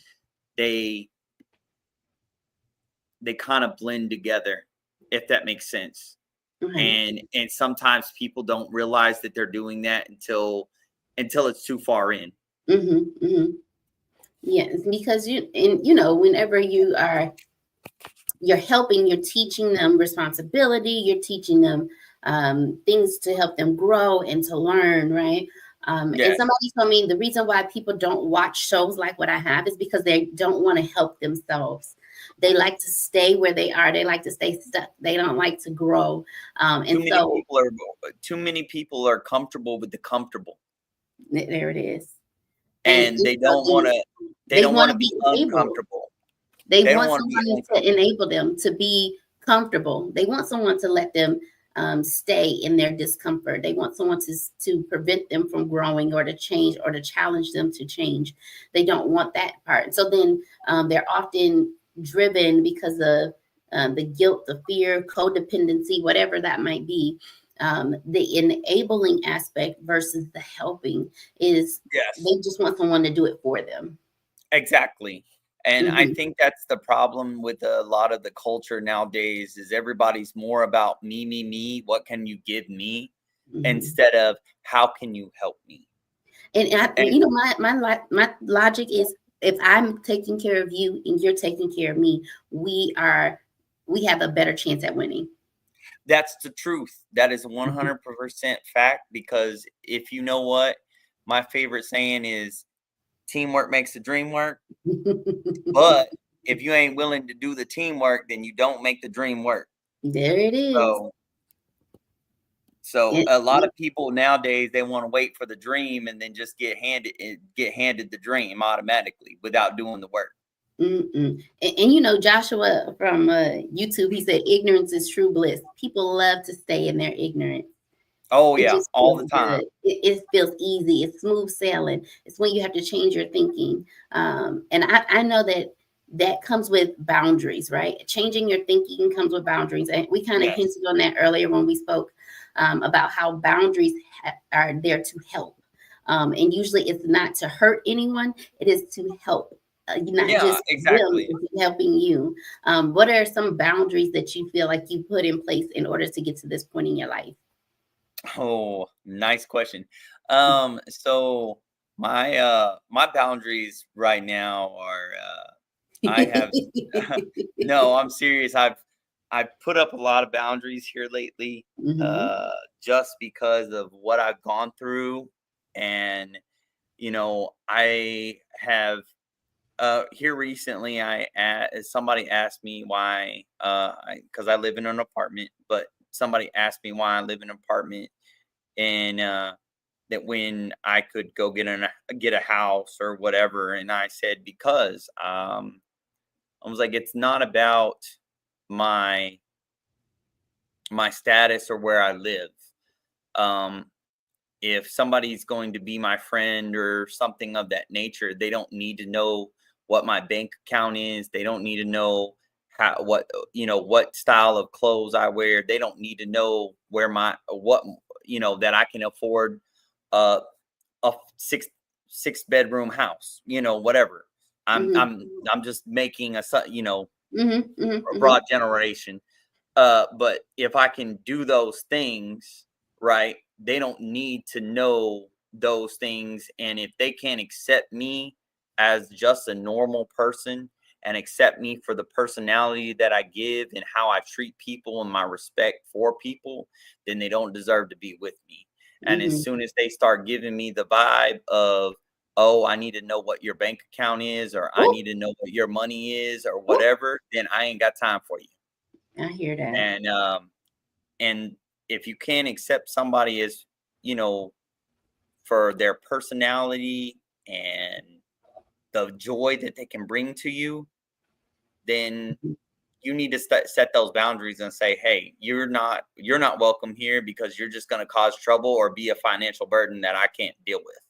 they they kind of blend together, if that makes sense. Okay. And sometimes people don't realize that they're doing that until it's too far in. Mhm. Mhm. Yes, because you know, whenever you're helping, you're teaching them responsibility, you're teaching them things to help them grow and to learn, right? And Yes. somebody told me the reason why people don't watch shows like what I have is because they don't want to help themselves. They like to stay where they are. They like to stay stuck. They don't like to grow. Too And many so people are too many people are comfortable with the comfortable there it is. and And so then they they don't want want to to be be enabled. uncomfortable. They They don't want want to be somebody to uncomfortable. enable them to be comfortable. They want someone to let them stay in their discomfort. They want someone to prevent them from growing or to change or to challenge them to change. They don't want that part. So then they're often driven because of the guilt, the fear, codependency, whatever that might be. The enabling aspect versus the helping is Yes. they just want someone to do it for them. Exactly. And I Hmm. think that's the problem with a lot of the culture nowadays is everybody's more about me, what can you give me Hmm. instead of how can you help me? And You know, my logic is if I'm taking care of you and you're taking care of me, we have a better chance at winning. that's the truth. That is Mhm. 100% fact because if you know what, my favorite saying is teamwork makes the dream work, but if you ain't willing to do the teamwork, then you don't make the dream work. There it is. So So It, a lot of people nowadays they want to wait for the dream and then just get handed the dream automatically without doing the work. and you know, Joshua from YouTube, he said, ignorance is true bliss. People love to stay in their ignorance. Oh It yeah, just all feels the good. time. It feels easy. It's smooth sailing. It's when you have to change your thinking. And I know that that comes with boundaries, right? Changing your thinking comes with boundaries. And we kind of Yes. hinted on that earlier when we spoke about how boundaries are there to help. And usually it's not to hurt anyone, it is to help. Not Yeah, just them, exactly. it's helping you. What are some boundaries that you feel like you put in place in order to get to this point in your life? Oh, nice question. So my boundaries right now are I have no, I'm serious. I've put up a lot of boundaries here lately Mhm. just because of what I've gone through And, I have, here recently, somebody asked me why, because I live in an apartment, but somebody asked me why I live in an apartment, and that when I could go get a house or whatever, and I said because I was like, it's not about my status or where I live. Um, if somebody's going to be my friend or something of that nature, they don't need to know what my bank account is. They don't need to know what style of clothes I wear. They don't need to know that I can afford a six bedroom house, whatever. I'm just making a broad generation. But if I can do those things, right, they don't need to know those things. And if they can't accept me as just a normal person and accept me for the personality that I give and how I treat people and my respect for people, then they don't deserve to be with me. And as soon as they start giving me the vibe of, oh, I need to know what your bank account is, or I need to know what your money is, or whatever, then I ain't got time for you. I hear that. And if you can't accept somebody as, for their personality and the joy that they can bring to you, then you need to set those boundaries and say, hey, you're not welcome here, because you're just going to cause trouble or be a financial burden that I can't deal with.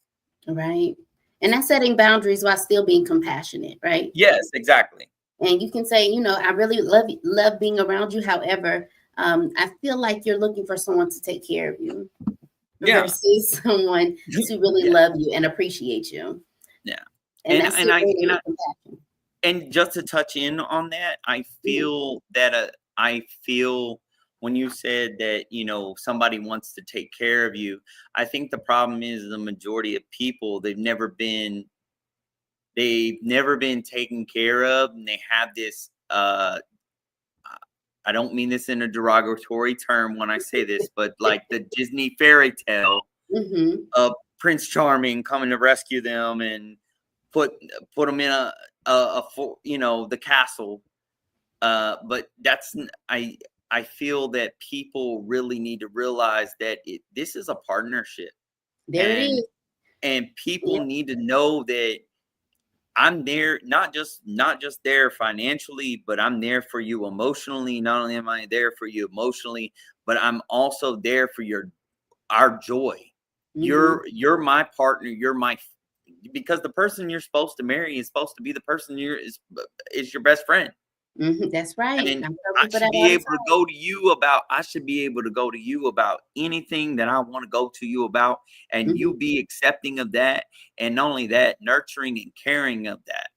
Right. And that's setting boundaries while still being compassionate, right? Yes, exactly. And you can say, I really love being around you. However, I feel like you're looking for someone to take care of you versus someone to really love you and appreciate you. Yeah. And just to touch in on that, I feel that when you said that, somebody wants to take care of you, I think the problem is the majority of people, they've never been taken care of, and they have this, I don't mean this in a derogatory term when I say this, but like the Disney fairy tale of Prince Charming coming to rescue them and put them in the castle. But I feel that people really need to realize that this is a partnership. There it is. And people need to know that I'm there, not just there financially, but I'm there for you emotionally. Not only am I there for you emotionally, but I'm also there for our joy. You're my partner. Because the person you're supposed to marry is supposed to be the person is your best friend. That's right. And I should be able to go to you about anything that I want to go to you about, and you be accepting of that, and not only that, nurturing and caring of that.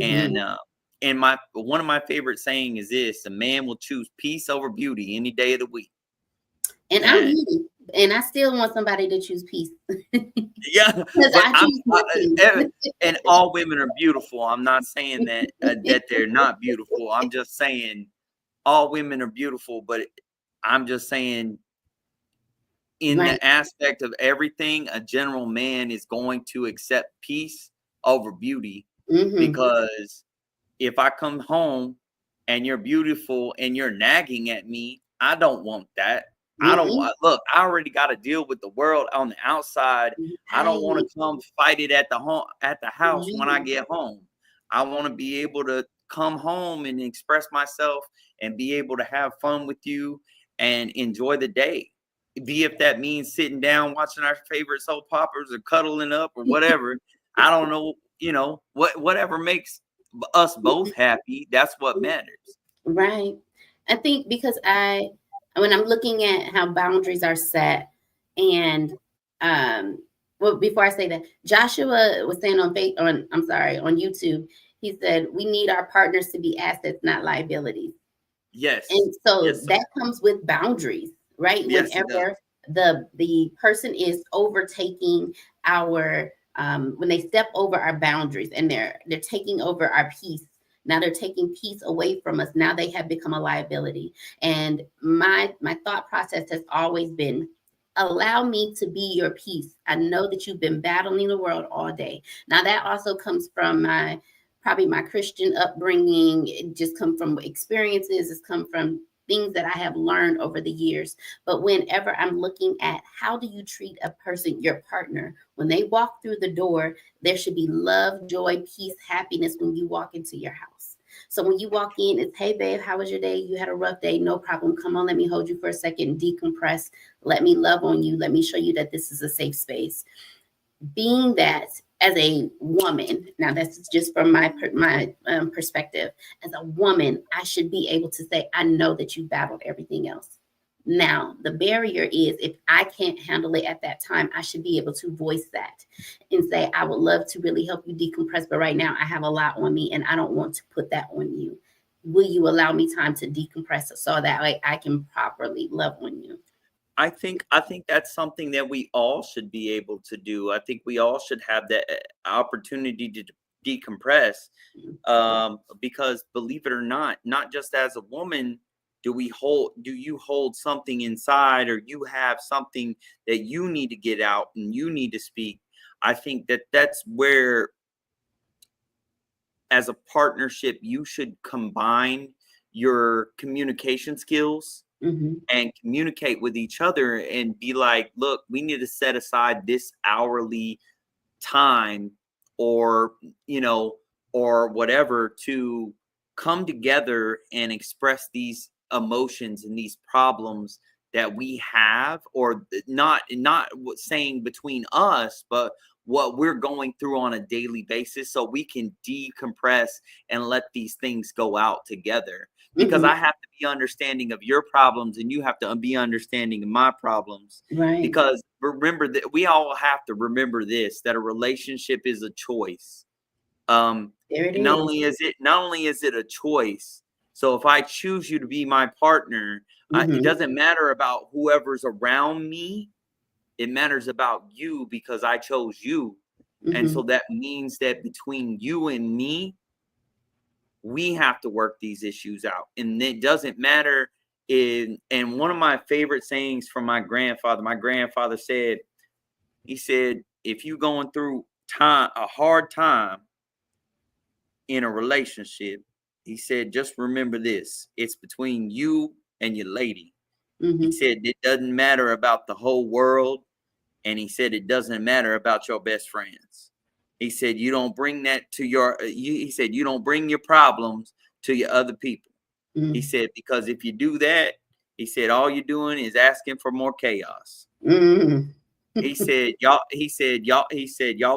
And one of my favorite saying is this: a man will choose peace over beauty any day of the week. And I'm beauty, and I still want somebody to choose peace. Yeah, and all women are beautiful. I'm not saying that that they're not beautiful. I'm just saying all women are beautiful, but I'm just saying in the aspect of everything, a general man is going to accept peace over beauty, because if I come home and you're beautiful and you're nagging at me, I don't want that. I don't want, look, I already got to deal with the world on the outside. I don't want to come fight it at the house when I get home. I want to be able to come home and express myself and be able to have fun with you and enjoy the day. Be if that means sitting down, watching our favorite soap operas or cuddling up or whatever. I don't know, whatever makes us both happy. That's what matters. Right. I think because when I'm looking at how boundaries are set, and before I say that, Joshua was saying on YouTube, he said we need our partners to be assets, not liabilities. Yes. And so that comes with boundaries, right? Yes, whenever the person is overtaking our when they step over our boundaries and they're taking over our peace. Now they're taking peace away from us. Now they have become a liability. And my thought process has always been, Allow me to be your peace. I know that you've been battling the world all day. Now that also comes from probably my Christian upbringing. It just come from experiences. It's come from things that I have learned over the years. But whenever I'm looking at how do you treat a person, your partner, when they walk through the door, there should be love, joy, peace, happiness when you walk into your house. So when you walk in, it's, hey, babe, how was your day? You had a rough day. No problem. Come on, let me hold you for a second. Decompress. Let me love on you. Let me show you that this is a safe space. Being that as a woman, now that's just from my perspective, as a woman, I should be able to say, I know that you battled everything else. Now, the barrier is if I can't handle it at that time, I should be able to voice that and say, I would love to really help you decompress, but right now I have a lot on me and I don't want to put that on you. Will you allow me time to decompress so that way I can properly love on you? I think that's something that we all should be able to do. I think we all should have that opportunity to decompress, because believe it or not just as a woman do you hold something inside, or you have something that you need to get out and you need to speak. I think that's where, as a partnership, you should combine your communication skills and communicate with each other and be like, look, we need to set aside this hourly time, or or whatever, to come together and express these emotions and these problems that we have, or not saying between us, but what we're going through on a daily basis, so we can decompress and let these things go out together. Because I have to be understanding of your problems and you have to be understanding of my problems. Right. Because remember that we all have to remember this, that a relationship is a choice. There it is. Not only is it a choice. So if I choose you to be my partner, it doesn't matter about whoever's around me. It matters about you because I chose you. And so that means that between you and me, we have to work these issues out. And it doesn't matter. And one of my favorite sayings from my grandfather said, he said, if you going through a hard time in a relationship, he said, just remember this, it's between you and your lady. He said, it doesn't matter about the whole world. And he said, it doesn't matter about your best friends. He said, you don't bring that to he said, you don't bring your problems to your other people. He said, because if you do that, he said, all you're doing is asking for more chaos. He said, y'all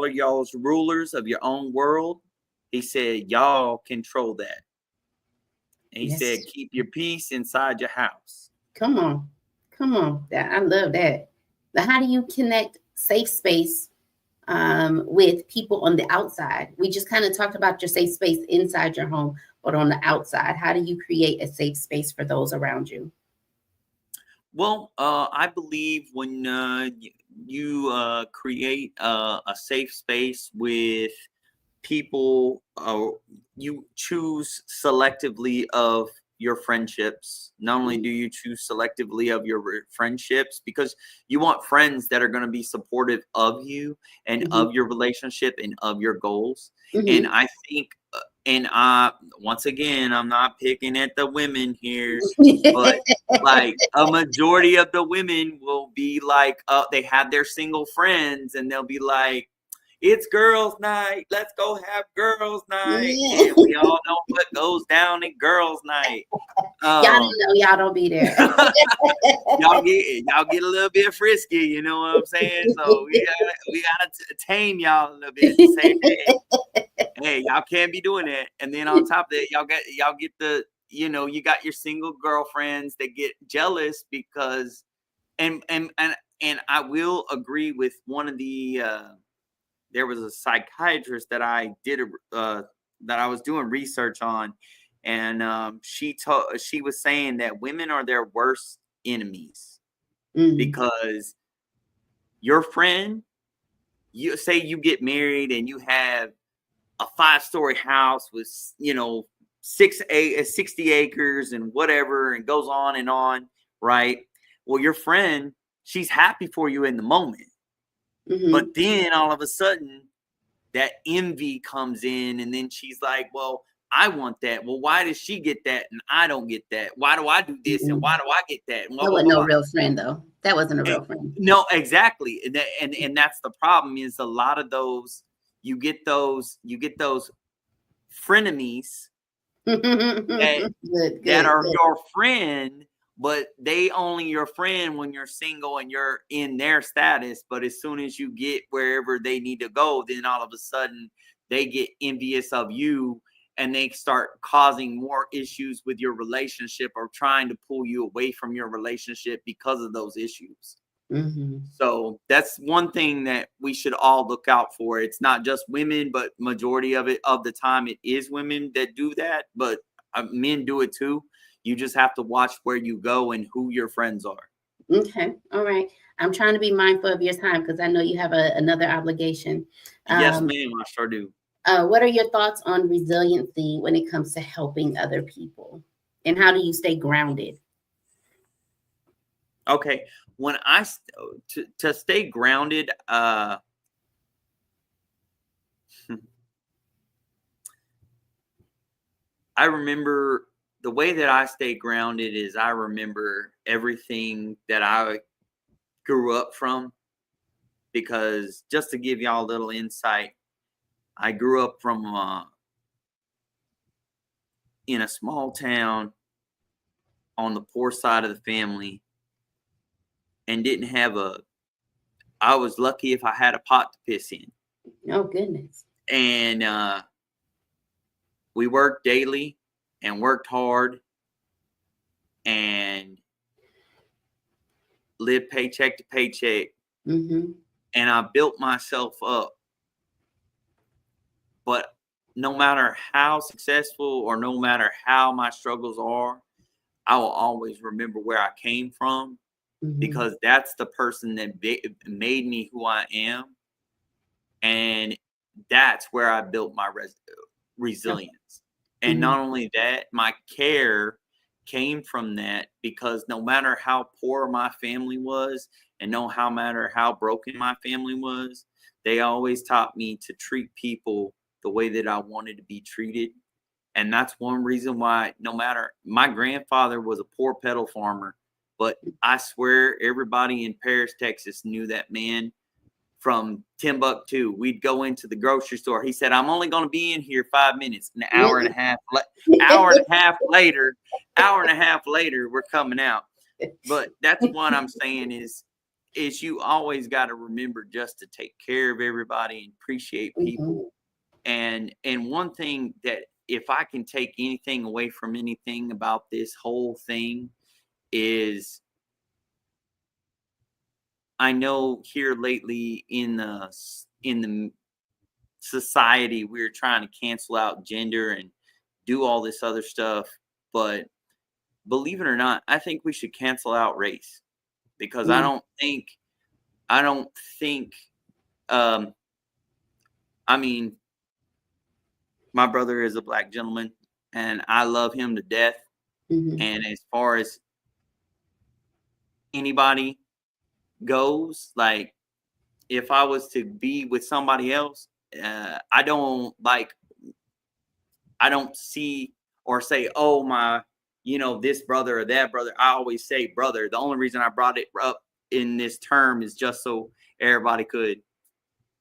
are y'all's rulers of your own world. He said, y'all control that. And he said, keep your peace inside your house. Come on. I love that. But how do you connect safe space with people on the outside? We just kind of talked about your safe space inside your home, but on the outside, how do you create a safe space for those around you? Well, I believe when you create a safe space with people, you choose selectively of your friendships. Not only do you choose selectively of your friendships, because you want friends that are going to be supportive of you and of your relationship and of your goals. And I think, once again, I'm not picking at the women here, but like a majority of the women will be like, they have their single friends and they'll be like, it's girls' night. Let's go have girls' night. And we all know what goes down in girls' night. Y'all don't know. Y'all don't be there. y'all get a little bit frisky. You know what I'm saying? So we gotta tame y'all a little bit to say, hey, y'all can't be doing that. And then on top of that, y'all get the, you got your single girlfriends that get jealous because, and I will agree with one of the. There was a psychiatrist that I did that I was doing research on, and she was saying that women are their worst enemies because your friend, you say you get married and you have a 5-story house with 60 acres and whatever, and goes on and on, right? Well, your friend she's happy for you in the moment. Mhm. But then all of a sudden that envy comes in, and then she's like, well, I want that. Well, why does she get that and I don't get that? Why do I do this and why do I get that? And blah, That blah, wasn't no blah. real friend, though. That wasn't a real friend. No, exactly. And that's the problem, is a lot of those, you get those frenemies that Good. are your friend, but they only your friend when you're single and you're in their status. But as soon as you get wherever they need to go, then all of a sudden they get envious of you and they start causing more issues with your relationship or trying to pull you away from your relationship because of those issues. Mhm. So that's one thing that we should all look out for. It's not just women, but majority of the time it is women that do that, but men do it too. You just have to watch where you go and who your friends are. Okay. All right. I'm trying to be mindful of your time because I know you have another obligation. Yes, ma'am, I sure do. What are your thoughts on resiliency when it comes to helping other people? And how do you stay grounded? Okay. When I to stay grounded, I remember the way that I stay grounded is I remember everything that I grew up from, because just to give y'all a little insight, I grew up from in a small town on the poor side of the family and didn't have I was lucky if I had a pot to piss in. Oh, goodness. And we worked daily and worked hard and lived paycheck to paycheck. Mm-hmm. And I built myself up. But no matter how successful or no matter how my struggles are, I will always remember where I came from, Mm-hmm. because that's the person that made me who I am. And that's where I built my resilience. And Mm-hmm. not only that, my care came from that, because no matter how poor my family was and no matter how broken my family was, they always taught me to treat people the way that I wanted to be treated. And that's one reason why, no matter, my grandfather was a poor pedal farmer, but I swear everybody in Paris, Texas knew that man from Timbuktu. We'd go into the grocery store. He said, I'm only going to be in here 5 minutes. An hour and a half, hour and a half later, we're coming out. But that's what I'm saying is you always got to remember just to take care of everybody and appreciate people. And one thing that, if I can take anything away from anything about this whole thing, is I know here lately in the society, we're trying to cancel out gender and do all this other stuff. But believe it or not, I think we should cancel out race, because I don't think, I mean, my brother is a black gentleman and I love him to death. Mm-hmm. And as far as anybody goes, like, if I was to be with somebody else, I don't see or say, oh, my, this brother or that brother. I always say brother. The only reason I brought it up in this term is just so everybody could,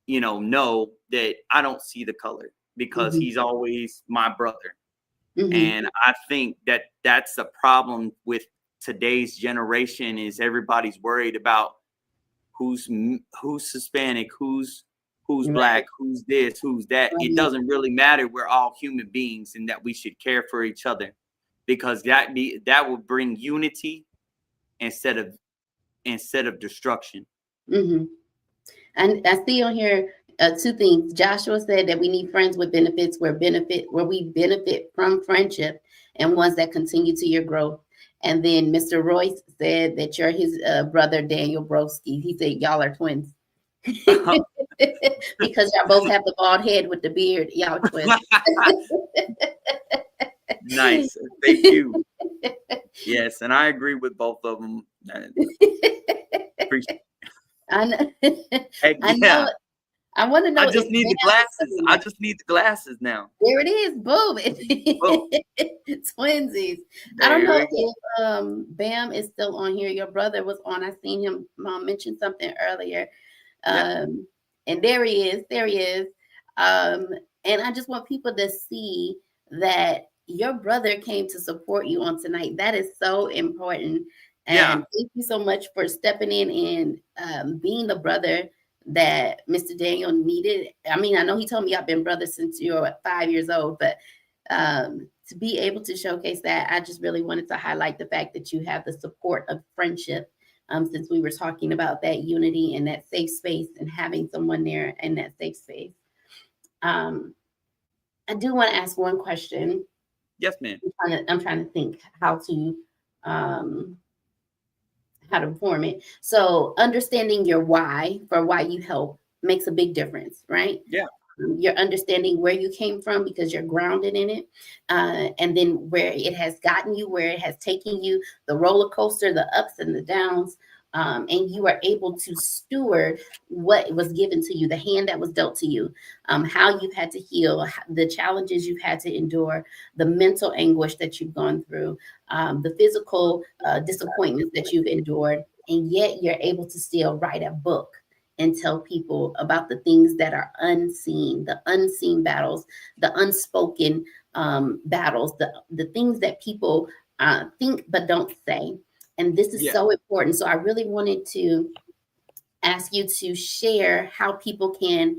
know that I don't see the color, because he's always my brother. Mm-hmm. And I think that that's the problem with today's generation, is everybody's worried about who's Hispanic, who's black, who's this, who's that. It doesn't really matter. We're all human beings, and that we should care for each other, because that would bring unity instead of destruction. Mm-hmm. And I see on here 2 things. Joshua said that we need friends with benefits, where we benefit from friendship, and ones that continue to your growth. And then Mr. Royce said that you're his brother, Daniel Broski. He said y'all are twins. Because y'all both have the bald head with the beard. Y'all are twins. Nice. Thank you. Yes, and I agree with both of them. appreciate I know. it. Heck I yeah. know. I want to know. I just if need the Bam is glasses. still I on just need the glasses now. there. It is. Boom. Boom. Twinsies. I don't There know we go. if Bam is still on here. Your brother was on. I seen him mention something earlier. Yeah. And there he is. There he is. Um, and I just want people to see that your brother came to support you on tonight. That is so important. Yeah. And thank you so much for stepping in and being the brother that Mr. Daniel needed. I mean, I know he told me I've been brothers since you were 5 years old, but to be able to showcase that, I just really wanted to highlight the fact that you have the support of friendship. Since we were talking about that unity and that safe space and having someone there in that safe space. I do want to ask one question. Yes, ma'am. I'm trying to think how to form it. So understanding your why for why you help makes a big difference, right? Yeah. You're understanding where you came from because you're grounded in it, and then where it has gotten you, where it has taken you, the roller coaster, the ups and the downs, and you are able to steward what was given to you, the hand that was dealt to you, how you've had to heal, the challenges you've had to endure, the mental anguish that you've gone through, the physical disappointments that you've endured, and yet you're able to still write a book and tell people about the things that are unseen, the unseen battles, the unspoken battles, the things that people think but don't say. And this is so important. So I really wanted to ask you to share how people can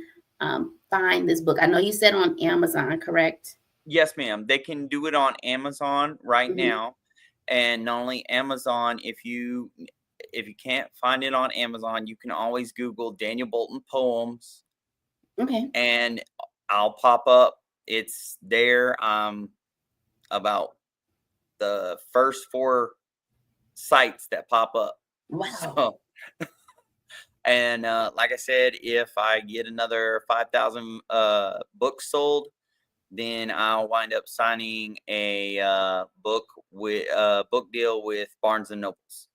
find this book. I know you said on Amazon, correct? Yes, ma'am. They can do it on Amazon right Mhm. now. And not only Amazon, if you can't find it on Amazon, you can always Google Daniel Bolton poems Okay. and I'll pop up. It's there. About the first 4 sites that pop up. Wow. So, and like I said, if I get another 5,000 books sold, then I'll wind up signing a book deal with Barnes and Nobles.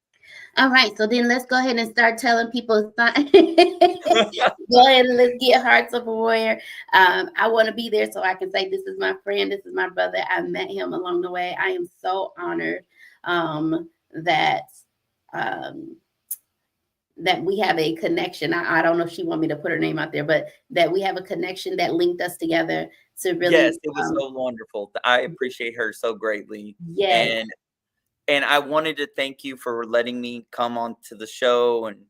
All right, so then let's go ahead and start telling people. Go ahead and let's get Hearts of a Warrior. I want to be there so I can say, this is my friend, this is my brother. I met him along the way. I am so honored that that we have a connection. I don't know if she want me to put her name out there, but that we have a connection that linked us together to really. Yes, it was so wonderful. I appreciate her so greatly. Yes. And I wanted to thank you for letting me come on to the show and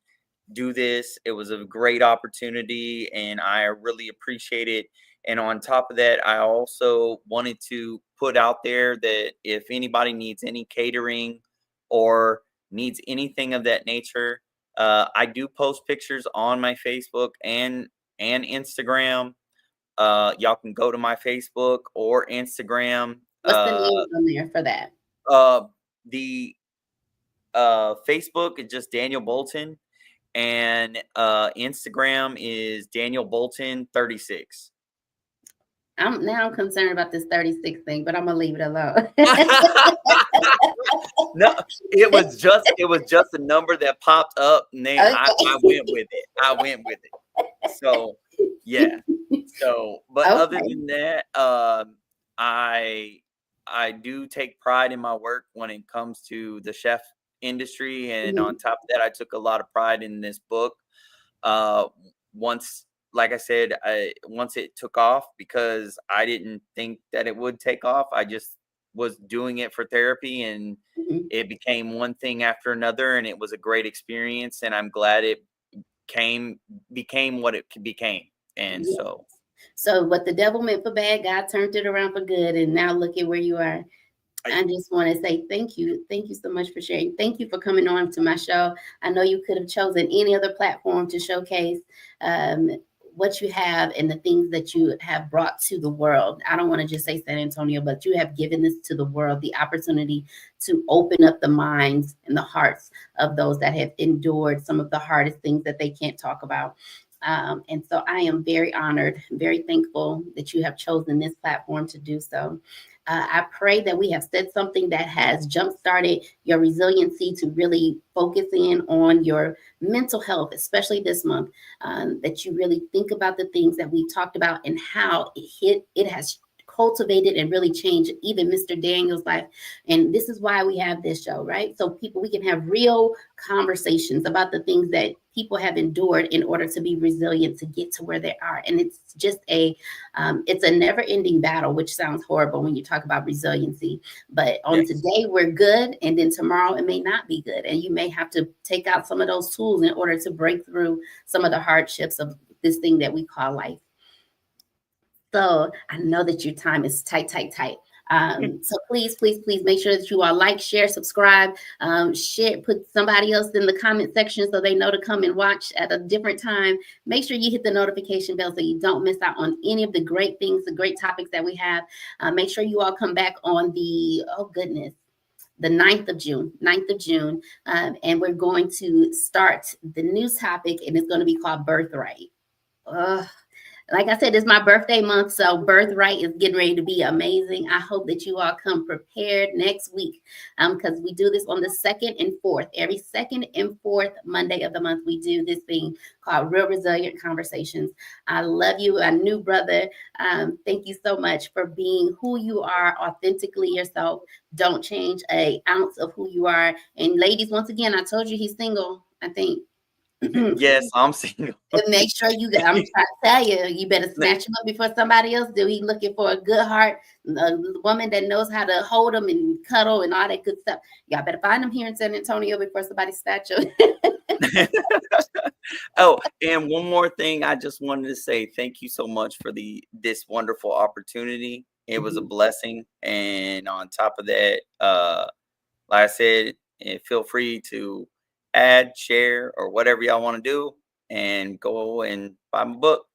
do this. It was a great opportunity and I really appreciate it. And on top of that, I also wanted to put out there that if anybody needs any catering or needs anything of that nature, I do post pictures on my Facebook and Instagram. Y'all can go to my Facebook or Instagram. What's the name on there for that? The Facebook is just Daniel Bolton, and Instagram is Daniel Bolton 36. I'm concerned about this 36 thing, but I'm gonna leave it alone. No, it was just a number that popped up, and then I went with it. I went with it. So yeah. So, but other than that, I do take pride in my work when it comes to the chef industry, and on top of that, I took a lot of pride in this book. Once, like I said, once it took off, because I didn't think that it would take off. I just was doing it for therapy, and it became one thing after another, and it was a great experience, and I'm glad it became what it became. And so what the devil meant for bad, God turned it around for good, and now look at where you are. I just want to say thank you so much for sharing. Thank you for coming on to my show. I know you could have chosen any other platform to showcase what you have and the things that you have brought to the world. I don't want to just say San Antonio, but you have given this to the world, the opportunity to open up the minds and the hearts of those that have endured some of the hardest things that they can't talk about. And so I am very honored, very thankful that you have chosen this platform to do so. I pray that we have said something that has jump-started your resiliency to really focus in on your mental health, especially this month, that you really think about the things that we talked about and how it has cultivated and really changed even Mr. Daniel's life. And this is why we have this show, right? So we can have real conversations about the things that people have endured in order to be resilient to get to where they are. And it's just it's a never ending battle, which sounds horrible when you talk about resiliency, but on today we're good. And then tomorrow it may not be good. And you may have to take out some of those tools in order to break through some of the hardships of this thing that we call life. So I know that your time is tight. So please make sure that you all like, share, subscribe, share, put somebody else in the comment section so they know to come and watch at a different time. Make sure you hit the notification bell so you don't miss out on any of the great things, the great topics that we have. Make sure you all come back on the 9th of June. And we're going to start the new topic, and it's going to be called birthright. Like I said, it's my birthday month, so birthright is getting ready to be amazing. I hope that you all come prepared next week, because we do this on the 2nd and 4th. Every 2nd and 4th Monday of the month, we do this thing called Real Resilient Conversations. I love you, a new brother. Thank you so much for being who you are, authentically yourself. Don't change an ounce of who you are. And ladies, once again, I told you he's single, I think. Yes, I'm single. And make sure I'm trying to tell you, you better snatch him up before somebody else do. He's looking for a good heart, a woman that knows how to hold him and cuddle and all that good stuff. Y'all better find him here in San Antonio before somebody snatch him. Oh, and one more thing, I just wanted to say thank you so much for this wonderful opportunity. It was a blessing, and on top of that, like I said, feel free to add, share, or whatever y'all want to do, and go and buy my book.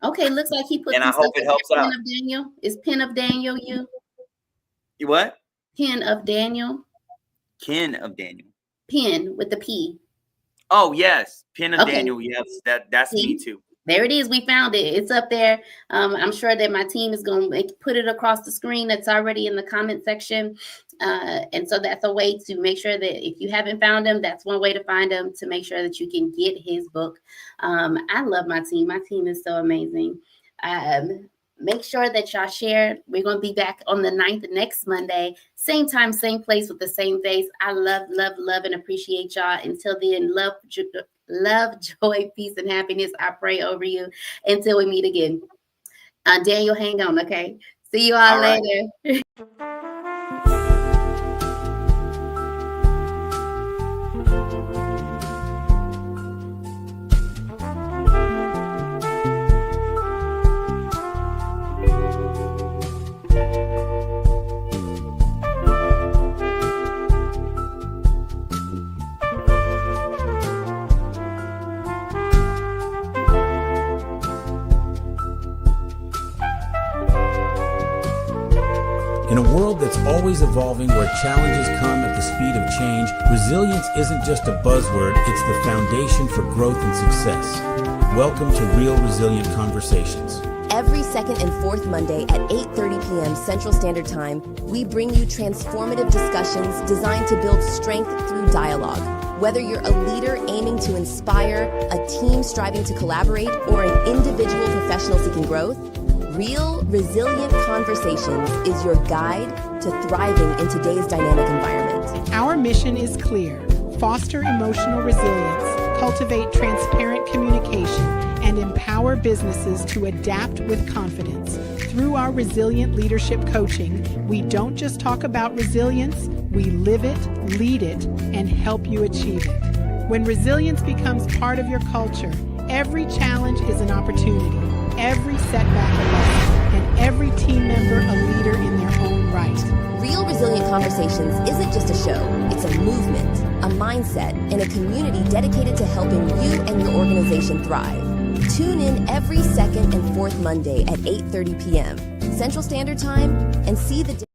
Okay, looks like he put. And I hope it helps out. Pen of Daniel. Is Pen of Daniel you? You what? Pen of Daniel. Ken of Daniel. Pen with the P. Oh yes, Pen of Daniel. Yes, that's me too. There it is. We found it. It's up there. I'm sure that my team is going to put it across the screen. That's already in the comment section. And so that's a way to make sure that if you haven't found him, that's one way to find him, to make sure that you can get his book. I love my team. My team is so amazing. Make sure that y'all share. We're going to be back on the 9th next Monday. Same time, same place with the same face. I love, and appreciate y'all. Until then, love, joy, peace, and happiness. I pray over you until we meet again. Daniel, hang on, okay? See you all later. In a world that's always evolving, where challenges come at the speed of change, resilience isn't just a buzzword, it's the foundation for growth and success. Welcome to Real Resilient Conversations. Every 2nd and 4th Monday at 8:30 p.m. Central Standard Time, we bring you transformative discussions designed to build strength through dialogue. Whether you're a leader aiming to inspire, a team striving to collaborate, or an individual professional seeking growth, Real Resilient Conversations is your guide to thriving in today's dynamic environment. Our mission is clear: foster emotional resilience, cultivate transparent communication, and empower businesses to adapt with confidence. Through our resilient leadership coaching, we don't just talk about resilience, we live it, lead it, and help you achieve it. When resilience becomes part of your culture, every challenge is an opportunity, every setback a lesson, and every team member a leader in their own right. Real Resilient Conversations isn't just a show, it's a movement, a mindset, and a community dedicated to helping you and your organization thrive. Tune in every 2nd and 4th Monday at 8:30 p.m. Central Standard Time and see the